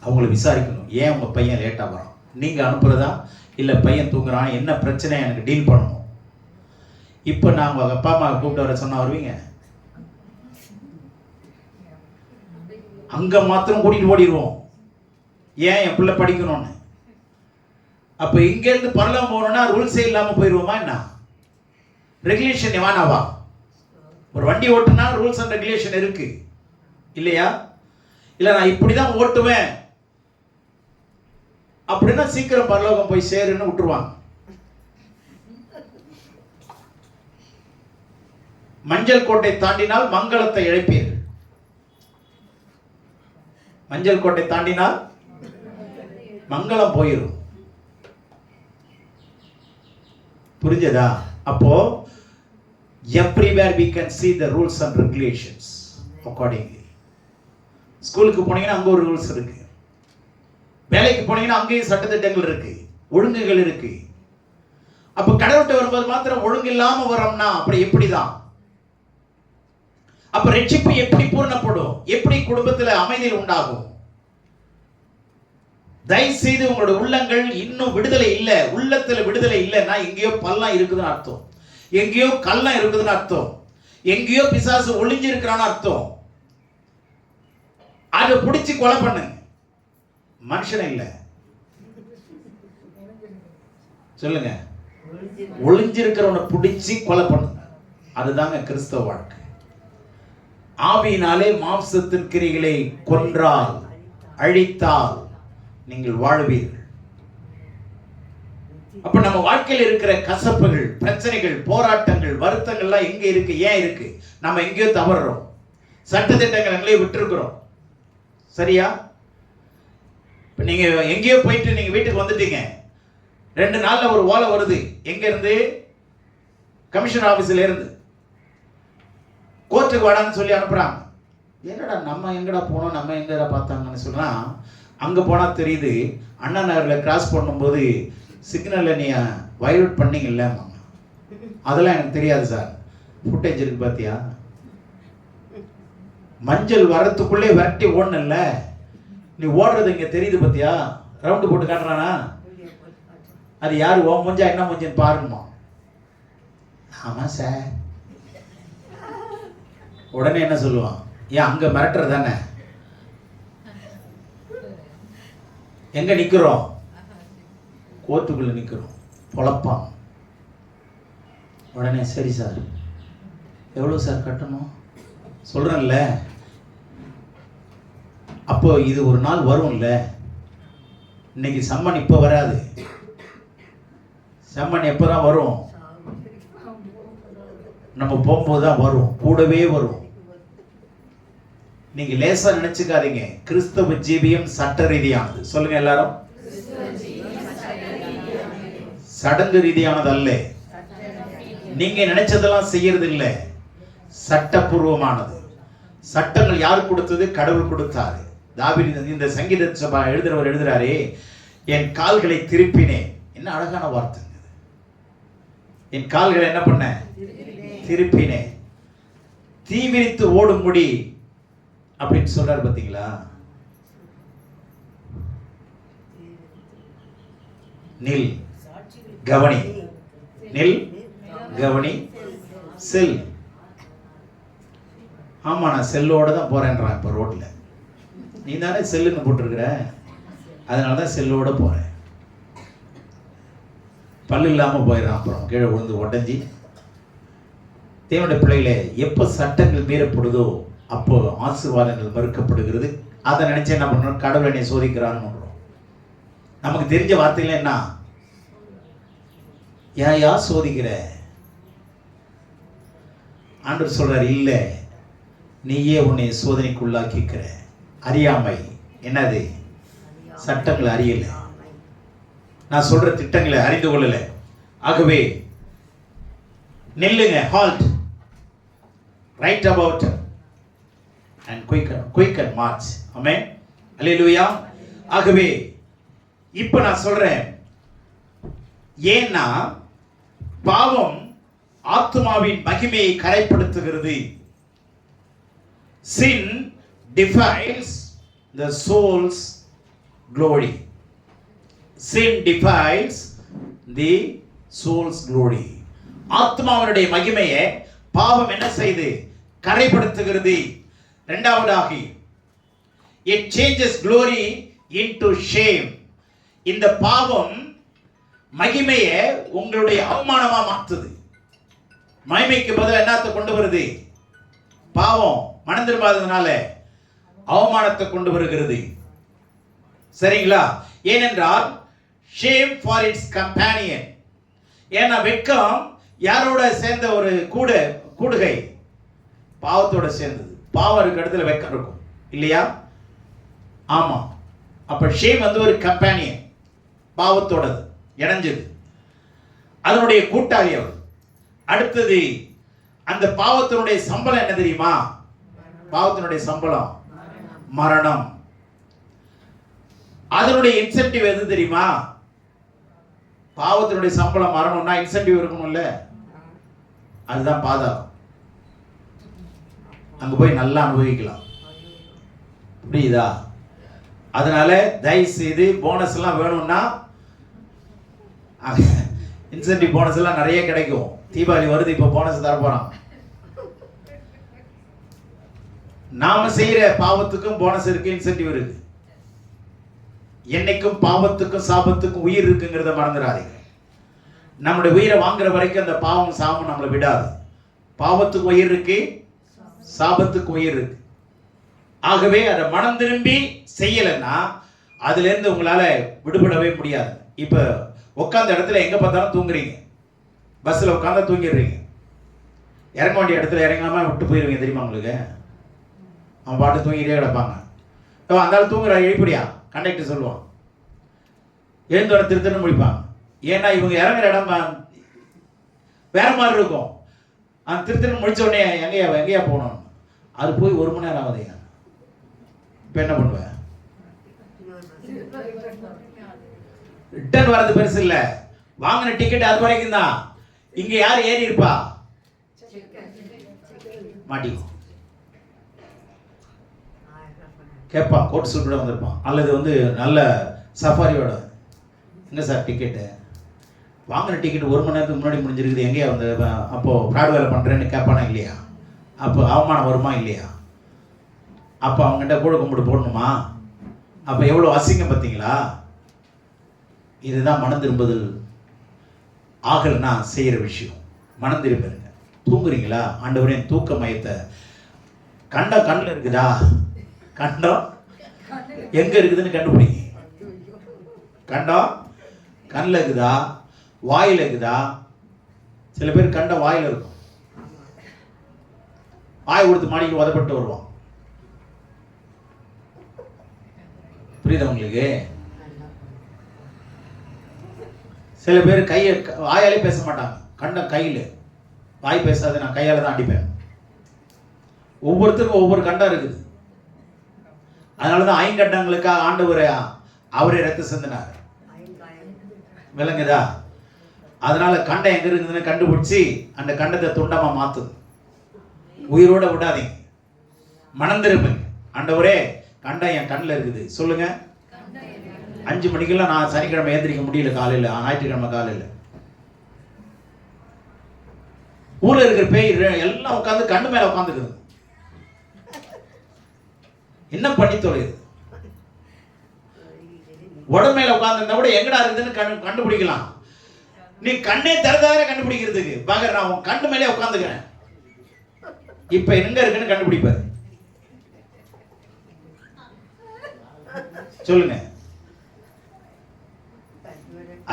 அவங்கள விசாரிக்கணும், ஏன் உங்க பையன் லேட்டா வரான், நீங்க அனுப்புறதா இல்ல பையன் தூங்குறான், என்ன பிரச்சனை எனக்கு டீல் பண்ணணும். இப்ப நான் உங்க அப்பா அம்மா கூப்பிட்டு வர சொன்னா வருவீங்க? அங்க மாத்திரம் கூட்டிட்டு ஓடிடுவோம், ஏன் என் பிள்ளை படிக்கணும்னு. அப்ப இங்க இருந்து பரலோகம் போகணும்னா ரூல்ஸே இல்லாம போயிடுவோமா என்ன? ரெகுலேஷன் எவானாவா? ஒரு வண்டி ஓட்டுனா ரூல்ஸ் அண்ட் ரெகுலேஷன் இருக்கு இல்லையா? இல்ல நான் இப்படிதான் ஓட்டுவேன் அப்படின்னா சீக்கிரம் பரலோகம் போய் சேருன்னு விட்டுருவாங்க. மஞ்சள் கோட்டை தாண்டினால் மங்களத்தை இழப்பீர். மஞ்சள் கோட்டை தாண்டினால் மங்களம் போயிடும். புரிஞ்சதா? அப்போ everywhere we can see the rules and regulations accordingly. ஸ்கூலுக்கு போனீங்கன்னா அங்க ஒரு ரூல்ஸ் இருக்கு, வேலைக்கு போனீங்கன்னா அங்கேயும் சட்டத்திட்டங்கள் இருக்கு, ஒழுங்குகள் இருக்கு. அப்ப கடவுள்கிட்ட வரும்போது மாத்திரம் ஒழுங்கு இல்லாம வரோம்னா அப்படி எப்படிதான்? அப்ப ரட்சிப்பு எப்படி பூர்ணப்படும்? எப்படி குடும்பத்துல அமைதி உண்டாகும்? தயவு செய்து உங்களோட உள்ளங்கள் இன்னும் விடுதலை இல்ல, உள்ளத்துல விடுதலை இல்லைன்னா எங்கேயோ பள்ளம் இருக்குதுன்னு அர்த்தம், எங்கேயோ கள்ளம் இருக்குதுன்னு அர்த்தம், எங்கேயோ பிசாசு ஒளிஞ்சிருக்கிறான்னு அர்த்தம். அதை பிடிச்சு கொலை பண்ணுங்க. மனுஷன் இல்ல, சொல்லுங்க, ஒளிஞ்சிருக்கிறவனை பிடிச்சு கொலை பண்ணுங்க. அதுதாங்க கிறிஸ்தவ வாழ்க்கை. ஆவியினாலே மாம்சத்தின் கிரிகளை கொன்றால், அழித்தால் நீங்கள் வாழ்வீர்கள். அப்ப நம்ம வாழ்க்கையில் இருக்கிற கசப்புகள், பிரச்சனைகள், போராட்டங்கள், வருத்தங்கள்லாம் எங்க இருக்கு? ஏன் இருக்கு? நம்ம எங்கேயோ தவறுறோம், சட்டத்திட்டங்கள் எங்கேயோ விட்டுருக்கிறோம். சரியா? இப்ப நீங்க எங்கேயோ போயிட்டு நீங்க வீட்டுக்கு வந்துட்டீங்க, 2 நாள்ல ஒரு ஓலை வருது. எங்க இருந்து? கமிஷனர் ஆபீஸ்ல இருந்து. கோர்ட்டுக்கு வாடான்னு சொல்லி அனுப்புறாங்க. என்னடா நம்ம எங்கடா போனோம், நம்ம எங்கடா பார்த்தாங்கன்னு சொன்னா, அங்க போனா தெரியுது அண்ணா நகர்ல கிராஸ் பண்ணும்போது சிக்னல்ல நீ வயலேட் பண்ணீங்கல்ல. அதெல்லாம் எனக்கு தெரியாது சார். ஃபுட்டேஜ் இருக்கு பாத்தியா? மஞ்சள் வரத்துக்குள்ளே விரட்டி ஓடணும்ல, நீ ஓடுறது இங்க தெரியுது பாத்தியா? ரவுண்டு போட்டு காட்டுறானா? அது யாரு? ஓ மூஞ்சா என்ன மூஞ்சின்னு பாருமா. ஆமா சார். உடனே என்ன சொல்லுவான்? ஏன் அங்க மிரட்டுறது தானே? எங்க நிக்கிறோம்? கோர்ட்டுக்குள்ள நிக்கிறோம். பொழப்பான். உடனே சரி சார், எவ்வளவு சார் கட்டணும் சொல்றேன்ல. அப்போ இது ஒரு நாள் வரும்ல. இன்னைக்கு சம்மன் இப்ப வராது. சம்மன் எப்பதான் வரும்? நம்ம போகும்போது தான் வரும், கூடவே வரும். நீங்க லேசா நினைச்சுக்காதீங்க. கிறிஸ்தவ ஜீவியம் சட்ட ரீதியானது. சொல்லுங்க எல்லாரும். சடங்கு ரீதியானது அல்ல. நீங்க நினைச்சதெல்லாம் செய்யறது இல்லை. சட்டபூர்வமானது. சட்டங்கள் யார் கொடுத்தது? கடவுள் கொடுத்தாரு. தாவீது இந்த சங்கீத சபா எழுதுறவர் எழுதுறாரே, என் கால்களை திருப்பினேன். என்ன அழகான வார்த்தை. என் கால்களை என்ன பண்ண? திருப்பினேன். தீவிரித்து ஓடும் முடி அப்படின்னு சொல்றாரு பாத்தீங்களா? நில், கவனி. நில், கவனி, செல். ஆமா, நான் செல்லோட தான் போறேன்றான் இப்ப ரோட்ல. நீ தானே செல்லுன்னு போட்டிருக்கிற, அதனாலதான் செல்லோட போறேன். பல்லு இல்லாம போயிடறான், அப்புறம் கீழே விழுந்து உடஞ்சி. தேவனுடைய பிள்ளைகளே, எப்போ சட்டங்கள் மீறப்படுதோ அப்போ ஆசீர்வாதங்கள் மறுக்கப்படுகிறது. அதை நினைச்சு என்ன பண்றோம்? கடவுளை என்னை சோதிக்கிறான்னு பண்றோம். நமக்கு தெரிஞ்ச வார்த்தைகள் என்ன? யா சோதிக்கிற? ஆண்டவர் சொல்றாரு, இல்ல, நீயே உன்னை சோதனைக்குள்ளாக்கிக்கிற. அறியாமை. என்னது? சட்டங்களை அறியல, நான் சொல்ற திட்டங்களை அறிந்து கொள்ளல. ஆகவே நில்லுங்க. halt, right about and quick and march. ஆமென், அல்லேலூயா. ஆகவே இப்ப நான் சொல்றேன், ஏன்னா பாவம் ஆத்துமாவின் மகிமையை கரைப்படுத்துகிறது. sin defiles the soul's glory. sin defiles the soul's glory. ஆத்மாவினுடைய மகிமையை பாவம் என்ன செய்து? கரைப்படுத்துகிறது. இரண்டாவதாக, it changes glory into shame. இந்த பாவம் மகிமையை உங்களுடைய அவமானமா மாற்றுது. மகிமைக்கு பதில் என்னத்தை கொண்டு வருது? பாவம் மனம் திரும்பாததுனால அவமானத்தை கொண்டு வருகிறது. சரிங்களா? ஏனென்றால் shame for its companion. ஏன்னா வெட்கம் யாரோட சேர்ந்த ஒரு கூடுகை? பாவத்தோட சேர்ந்தது. பாவம் இருக்க இடத்துல வெட்கம் இருக்கும் இல்லையா? ஆமா. அப்ப ஷேம் வந்து ஒரு கம்பேனியன், பாவத்தோடது இணைஞ்சது, அதனுடைய கூட்டாளி அவர். அடுத்தது, அந்த பாவத்தினுடைய சம்பளம் என்ன தெரியுமா? பாவத்தினுடைய சம்பளம் மரணம். அதனுடைய இன்சென்டிவ் எது தெரியுமா? பாவத்தினுடைய சம்பளம் மரணம்னா இன்சென்டிவ் இருக்கணும்ல, அதுதான் பாதாளம். அங்க போய் நல்லா அனுபவிக்கலாம். புரியுதா? அதனால தயவு செய்து போனஸ் எல்லாம் வேணும்னா, இன்சென்டிவ் போனஸ் எல்லாம் நிறைய கிடைக்கும். தீபாவளி வருது, இப்ப போனஸ் தர போறான். நாம செய்யற பாவத்துக்கும் போனஸ் இருக்கு, இன்சென்டிவ் இருக்கு. என்னைக்கும் பாவத்துக்கும் சாபத்துக்கும் உயிர் இருக்குங்கிறத மறந்துடாதீங்க. நம்முடைய உயிரை வாங்குற வரைக்கும் அந்த பாவம் சாபம் நம்மளை விடாது. பாவத்துக்கு உயிர் இருக்கு, சாபத்துக்கு உயிர் இருக்கு. ஆகவே அதை மனம் திரும்பி செய்யலைன்னா அதுல இருந்து உங்களால விடுபடவே முடியாது. இப்ப உட்கார்ந்த இடத்துல எங்க பார்த்தாலும் தூங்குறீங்க, பஸ்ல உட்கார்ந்தா தூங்கிடுறீங்க, இறங்க வேண்டிய இடத்துல இறங்காம விட்டு போயிருவீங்க. தெரியுமா உங்களுக்கு? அவன் பாட்டு தூங்கிட்டே கிடப்பாங்க. அந்த ஆள் தூங்குற எழுப்பிடியா? கண்டக்டர் சொல்லுவான். எழுந்தோட திருத்தன்னு முடிப்பாங்க. ஏன்னா இவங்க இறங்குற இடம் வேற மாதிரி இருக்கும். அந்த திருத்தன் முடிச்ச உடனே எங்கேயா போகணும், அது போய் 1 மணி நேரம் ஆகுதுங்க. இப்போ என்ன பண்ணுவேன்? ரிட்டர்ன் வர்றது பெருசு இல்லை, வாங்கின டிக்கெட் அது வரைக்கும் தான். இங்க யார் ஏறி இருப்பா? மாட்டிக்கும். கேட்பான், கோட் சூட்டோட வந்திருப்பான், அல்லது நல்ல சஃபாரியோட. எங்க சார் டிக்கெட்டு? வாங்கின டிக்கெட் 1 மணி நேரத்துக்கு முன்னாடி முடிஞ்சிருக்குது, எங்கேயா வந்து அப்போ ஃப்ராட் வேலை பண்றேன்னு கேட்பானா இல்லையா? அப்போ அவமானம் வருமா இல்லையா? அப்போ அவங்ககிட்ட கூட கும்பிட்டு போடணுமா? அப்போ எவ்வளோ அசிங்கம் பார்த்தீங்களா? இதுதான் மனம் திரும்புதல் ஆகலைன்னா செய்கிற விஷயம். மனம் திரும்புங்க. தூங்குறீங்களா? ஆண்டவரே தூக்க மயத்தை கண்ணில் இருக்குதா? கண்டம் எங்க இருக்குதுன்னு கண்டுபிடிங்க. கண்டம் கண்ணில் இருக்குதா, வாயில் இருக்குதா? சில பேர் கண்டம் வாயில் இருக்கும், வாய் கொடுத்து மாடிக்கு உதப்பட்டு வருவான். புரியுதா உங்களுக்கு? சில பேர் கையை வாயாலே பேச மாட்டாங்க, கண்டம் கையில். வாய் பேசாது, நான் கையால் தான் அடிப்பேன். ஒவ்வொருத்தருக்கும் ஒவ்வொரு கண்டம் இருக்குது. அதனாலதான் ஐங்கண்டங்களுக்காக ஆண்டவரை அவரே ரத்த சிந்தினார். விளங்குதா? அதனால கண்டம் எங்க இருக்குதுன்னு கண்டுபிடிச்சி அந்த கண்டத்தை துண்டமா மாத்துது. உயிரோட விடாதீங்க, மனம் திரும்புங்க. ஆண்டவரே கண்டம் என் கண்ணில் இருக்குது சொல்லுங்க. 5 மணிக்கெல்லாம் நான் சனிக்கிழமை ஏந்திரிக்க முடியல, காலையில் ஞாயிற்றுக்கிழமை காலையில். ஊர்ல இருக்கிற பேய் எல்லாம் உட்காந்து கண்ணு மேல உட்காந்துக்குது. என்ன பண்ணி தொலைது? உடம்பு மேல உட்கார்ந்து கூட எங்கடா இருக்குதுன்னு கண்டுபிடிக்கலாம். நீ கண்ணே திறந்தாத கண்டுபிடிக்கிறதுக்கு பாக்க, நான் உன் கண்ணு மேலே உட்காந்துக்கிறேன், இப்ப எங்க இருக்குன்னு கண்டுபிடிப்பாரு. சொல்லுங்க.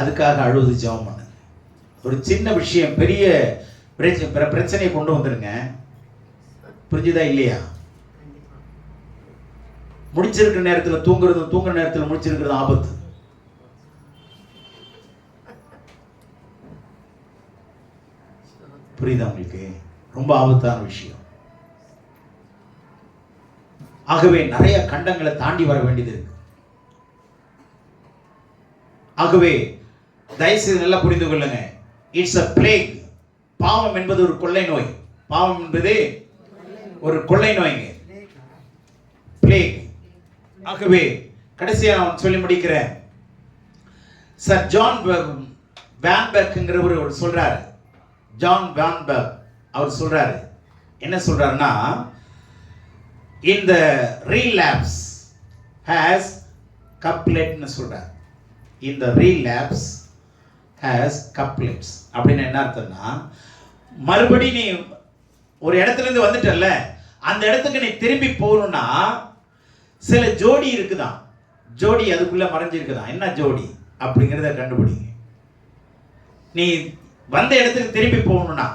அதுக்காக அழுவது ஜெபம் பண்ணு. ஒரு சின்ன விஷயம் பெரிய பிரச்சனையை கொண்டு வந்துருங்க. புரிஞ்சுதா இல்லையா? முடிச்சிருக்கிற நேரத்தில் தூங்குறது, தூங்குற நேரத்தில் முடிச்சிருக்கிறது ஆபத்து. புரியுதா உங்களுக்கு? ரொம்ப ஆபத்தான விஷயம். ஆகவே நிறைய கண்டங்களை தாண்டி வர வேண்டியது இருக்கு. ஆகவே தயவுசெய்து நல்லா புரிந்து கொள்ளுங்க. It's a plague. பாவம் என்பது ஒரு கொள்ளை நோய். பாவம் என்பது ஒரு கொள்ளை நோய்ங்க, பிளேக். ஆகவே கடைசியா நான் சொல்லி முடிக்கிறேன். சர் ஜான் வான்பெர்க்ங்கிறவர் சொல்றாரு. ஜான் வான்பெர்க் அவர் சொல்றாரு, என்ன சொல்றாருன்னா, இந்த relapse has coupletன்னு சொல்றாரு. இந்த relapse has couplets அப்படின்னு என்ன அர்த்தம்னா, மறுபடி நீ ஒரு இடத்துல இருந்து வந்துட்டல்ல, அந்த இடத்துக்கு நீ திரும்பி போகணும்னா சில ஜோடி இருக்குதான். ஜோடி அதுக்குள்ள மறைஞ்சிருக்குதான். என்ன ஜோடி அப்படிங்கிறத கண்டுபிடிங்க. நீ வந்த இடத்துக்கு திரும்பி போகணும்னா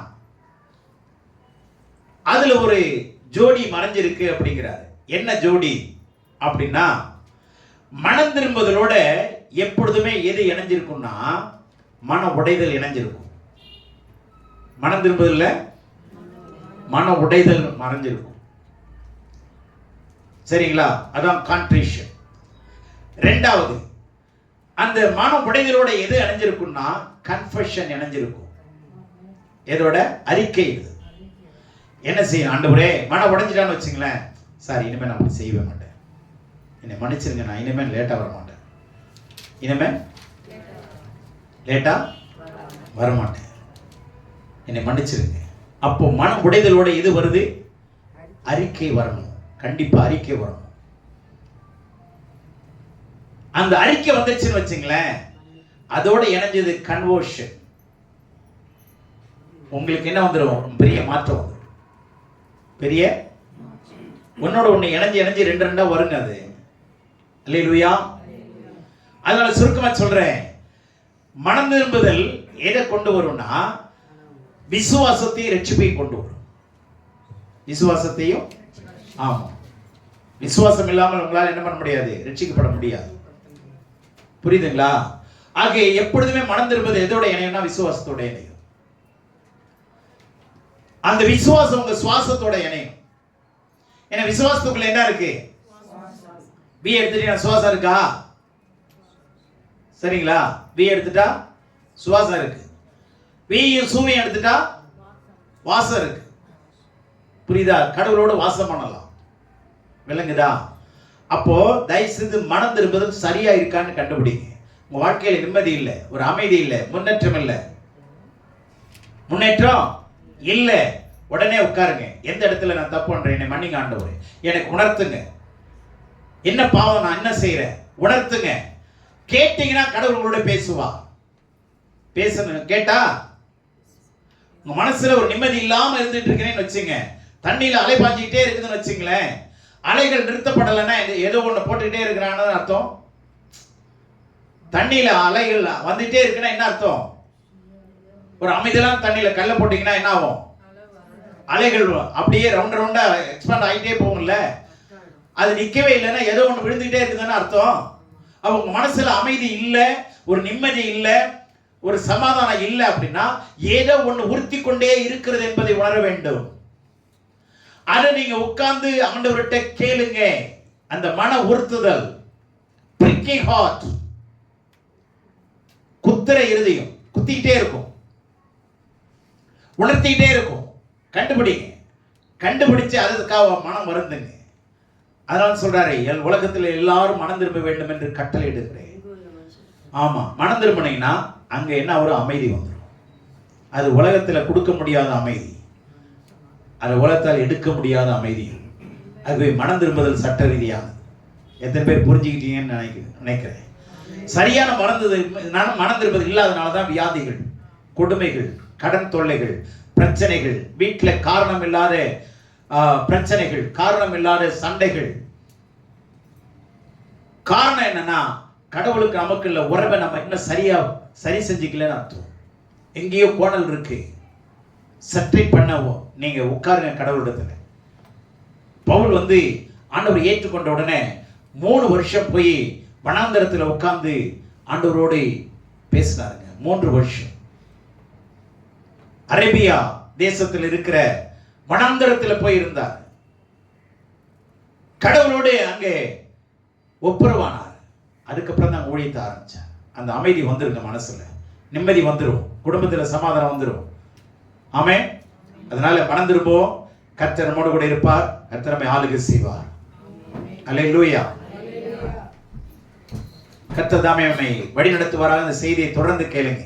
அதுல ஒரு ஜோடி மறைஞ்சிருக்கு அப்படிங்கிறாரு. என்ன ஜோடி அப்படின்னா, மனம் திரும்புதலோட எப்பொழுதுமே எது இணைஞ்சிருக்கும்னா மன உடைதல் இணைஞ்சிருக்கும். மனம் திரும்புதல்ல மன உடைதல் மறைஞ்சிருக்கும். சரிங்களா? அதான் கான்ட்ரிஷன். ரெண்டாவது, அந்த மன உடைதலோட எது இணைஞ்சிருக்கும்னா கன்ஃபெஷன் இணைஞ்சிருக்கும். எதோட? அறிக்கை. என்ன செய்யணும்? ஆண்டவரே மன உடைஞ்சிட்டான்னு வச்சுங்களேன், சார் இனிமே நான் அப்படி செய்யவே மாட்டேன், என்னை மன்னிச்சிருங்க, நான் இனிமேல் லேட்டா வர மாட்டேன், இனிமேல் லேட்டா வரமாட்டேன், என்னை மன்னிச்சிருங்க. அப்போ மன உடைதலோட எது வருது? அறிக்கை வரணும். கண்டிப்பா அறிக்கை வரணும். அந்த அறிக்கை வந்துருச்சுன்னு வச்சுங்களேன், அதோட இணைஞ்சது கன்வர்ஷன். உங்களுக்கு என்ன வந்துடும்? பெரிய மாற்றம் வந்துடும். பெரிய உன்னோட ஒண்ணு இணைஞ்சு ரெண்டு ரெண்டா வருங்க. அது அல்லேலூயா. அதனால சுருக்கமா சொல்றேன், மனம் திரும்புதல் எதை கொண்டு வரும்னா விசுவாசத்தையும் ரட்சிப்பையும் கொண்டு வரும். விசுவாசத்தையும், ஆமா, விசுவாசம் இல்லாமல் உங்களால் என்ன பண்ண முடியாது? ரட்சிக்கப்பட முடியாது. புரியுதுங்களா? ஆகிய எப்பொழுதுமே மனம் திரும்புவது எதோட இணையம்னா விசுவாசத்தோட இணையும். அந்த விசுவாசம் உங்க சுவாசத்தோட இணையும். ஏன்னா விசுவாசத்துக்குள்ள என்ன இருக்கு? பி எடுத்துட்டீங்கன்னா சுவாசம் இருக்கா? சரிங்களா? பி எடுத்துட்டா சுவாசம் இருக்கு. வியும் சூவையும் எடுத்துட்டா வாசம் இருக்கு. புரியுதா? கடவுளோட வாசம் பண்ணலாம். விளங்குதா? அப்போ தயவு செய்து மனம் திரும்புவது சரியா இருக்கான்னு கண்டுபிடிங்க. உங்க வாழ்க்கையில நிம்மதி இல்லை, ஒரு அமைதி இல்லை, முன்னேற்றம் இல்லை, முன்னேற்றம் இல்லை, உடனே உட்காருங்க. எந்த இடத்துல நான் தப்பு பண்றேன், என்னை மன்னிங்க ஆண்டவரே, எனக்கு உணர்த்துங்க, என்ன பாவம் நான் என்ன செய்யறேன் உணர்த்துங்க. கேட்டீங்கன்னா கடவுள் உங்களோட பேசுவா. பேசணும். கேட்டா உங்க மனசுல ஒரு நிம்மதி இல்லாம இருந்துட்டு இருக்கிறேன்னு வச்சுங்க, தண்ணியில அலை பாஞ்சிக்கிட்டே இருக்குதுன்னு வச்சுங்களேன், அலைகள் நிறுத்தப்படலைன்னா ஏதோ ஒண்ணு போட்டுக்கிட்டே இருக்கிறான்னு அர்த்தம். தண்ணியில அலைகள் வந்துட்டே இருக்குன்னா என்ன அர்த்தம்? ஒரு அமைதியெல்லாம் தண்ணியில கல்ல போட்டீங்கன்னா என்ன ஆகும்? அலைகள் அப்படியே ரவுண்ட் ரவுண்டா எக்ஸ்பாண்ட் ஆகிட்டே போகும்ல. அது நிக்கவே இல்லைன்னா ஏதோ ஒண்ணு விழுந்துகிட்டே இருக்குதுன்னு அர்த்தம். அவங்க மனசுல அமைதி இல்லை, ஒரு நிம்மதி இல்லை, ஒரு சமாதானம் இல்லை அப்படின்னா ஏதோ ஒண்ணு உறுத்தி கொண்டே இருக்கிறது என்பதை உணர வேண்டும். அதை நீங்க உட்கார்ந்து ஆண்டவர்கிட்ட கேளுங்க. அந்த மன உறுத்துதல், pricking heart, குத்துற இருதயம் குத்திக்கிட்டே இருக்கும், உணர்த்திக்கிட்டே இருக்கும். கண்டுபிடிங்க. கண்டுபிடிச்சு அதுக்காக மனம் வருந்துங்க. அதனால சொல்றாரு, உலகத்தில் எல்லாரும் மனம் திரும்ப வேண்டும் என்று கட்டளை எடுக்கிறேன். ஆமா, மனம் திரும்பினீங்கன்னா அங்க என்ன ஒரு அமைதி வந்துடும். அது உலகத்தில் கொடுக்க முடியாத அமைதி, அது உலகத்தால் எடுக்க முடியாத அமைதி. அது மனம் திரும்புதல் சட்ட ரீதியானது. எத்தனை பேர் புரிஞ்சுக்கிட்டீங்கன்னு நினைக்கிறேன். சரியான மனம் திரும்புதல் இல்லாதனால தான் வியாதிகள், கொடுமைகள், கடன் தொல்லைகள், பிரச்சனைகள், வீட்டில் காரணம் இல்லாத பிரச்சனைகள், காரணம் இல்லாத சண்டைகள். காரணம் என்னன்னா கடவுளுக்கு நமக்கு இல்ல உறவை நம்ம இன்னும் சரி செஞ்சுக்கலன்னு அர்த்தம். எங்கேயோ கோணல் இருக்கு. சற்றை பண்ணவோ நீங்க உட்காருங்க கடவுளிடத்துல. பவுல் ஆண்டவர் ஏற்றுக்கொண்ட உடனே 3 வருஷம் போய் வனாந்தரத்துல உட்கார்ந்து ஆண்டவரோடு பேசினாருங்க. 3 வருஷம் அரேபியா தேசத்தில் இருக்கிற வனாந்தரத்தில் போய் இருந்தார். கடவுளோடு அங்கே ஒப்புரவானார். அதுக்கப்புறம் தான் ஊழியத்தை ஆரம்பிச்சார். அந்த அமைதி வந்துருங்க, மனசுல நிம்மதி வந்துடும், குடும்பத்துல சமாதானம் வந்துடும். ஆமென். அதனால மனம் திரும்புவோம். கர்த்தர் நம்மோடு கூட இருப்பார். கர்த்தர் நம்மை ஆளுகை செய்வார். அல்லேலூயா. கர்த்தர் தாமே நம்மை வழி நடத்துவாராக. இந்த செய்தியை தொடர்ந்து கேளுங்க.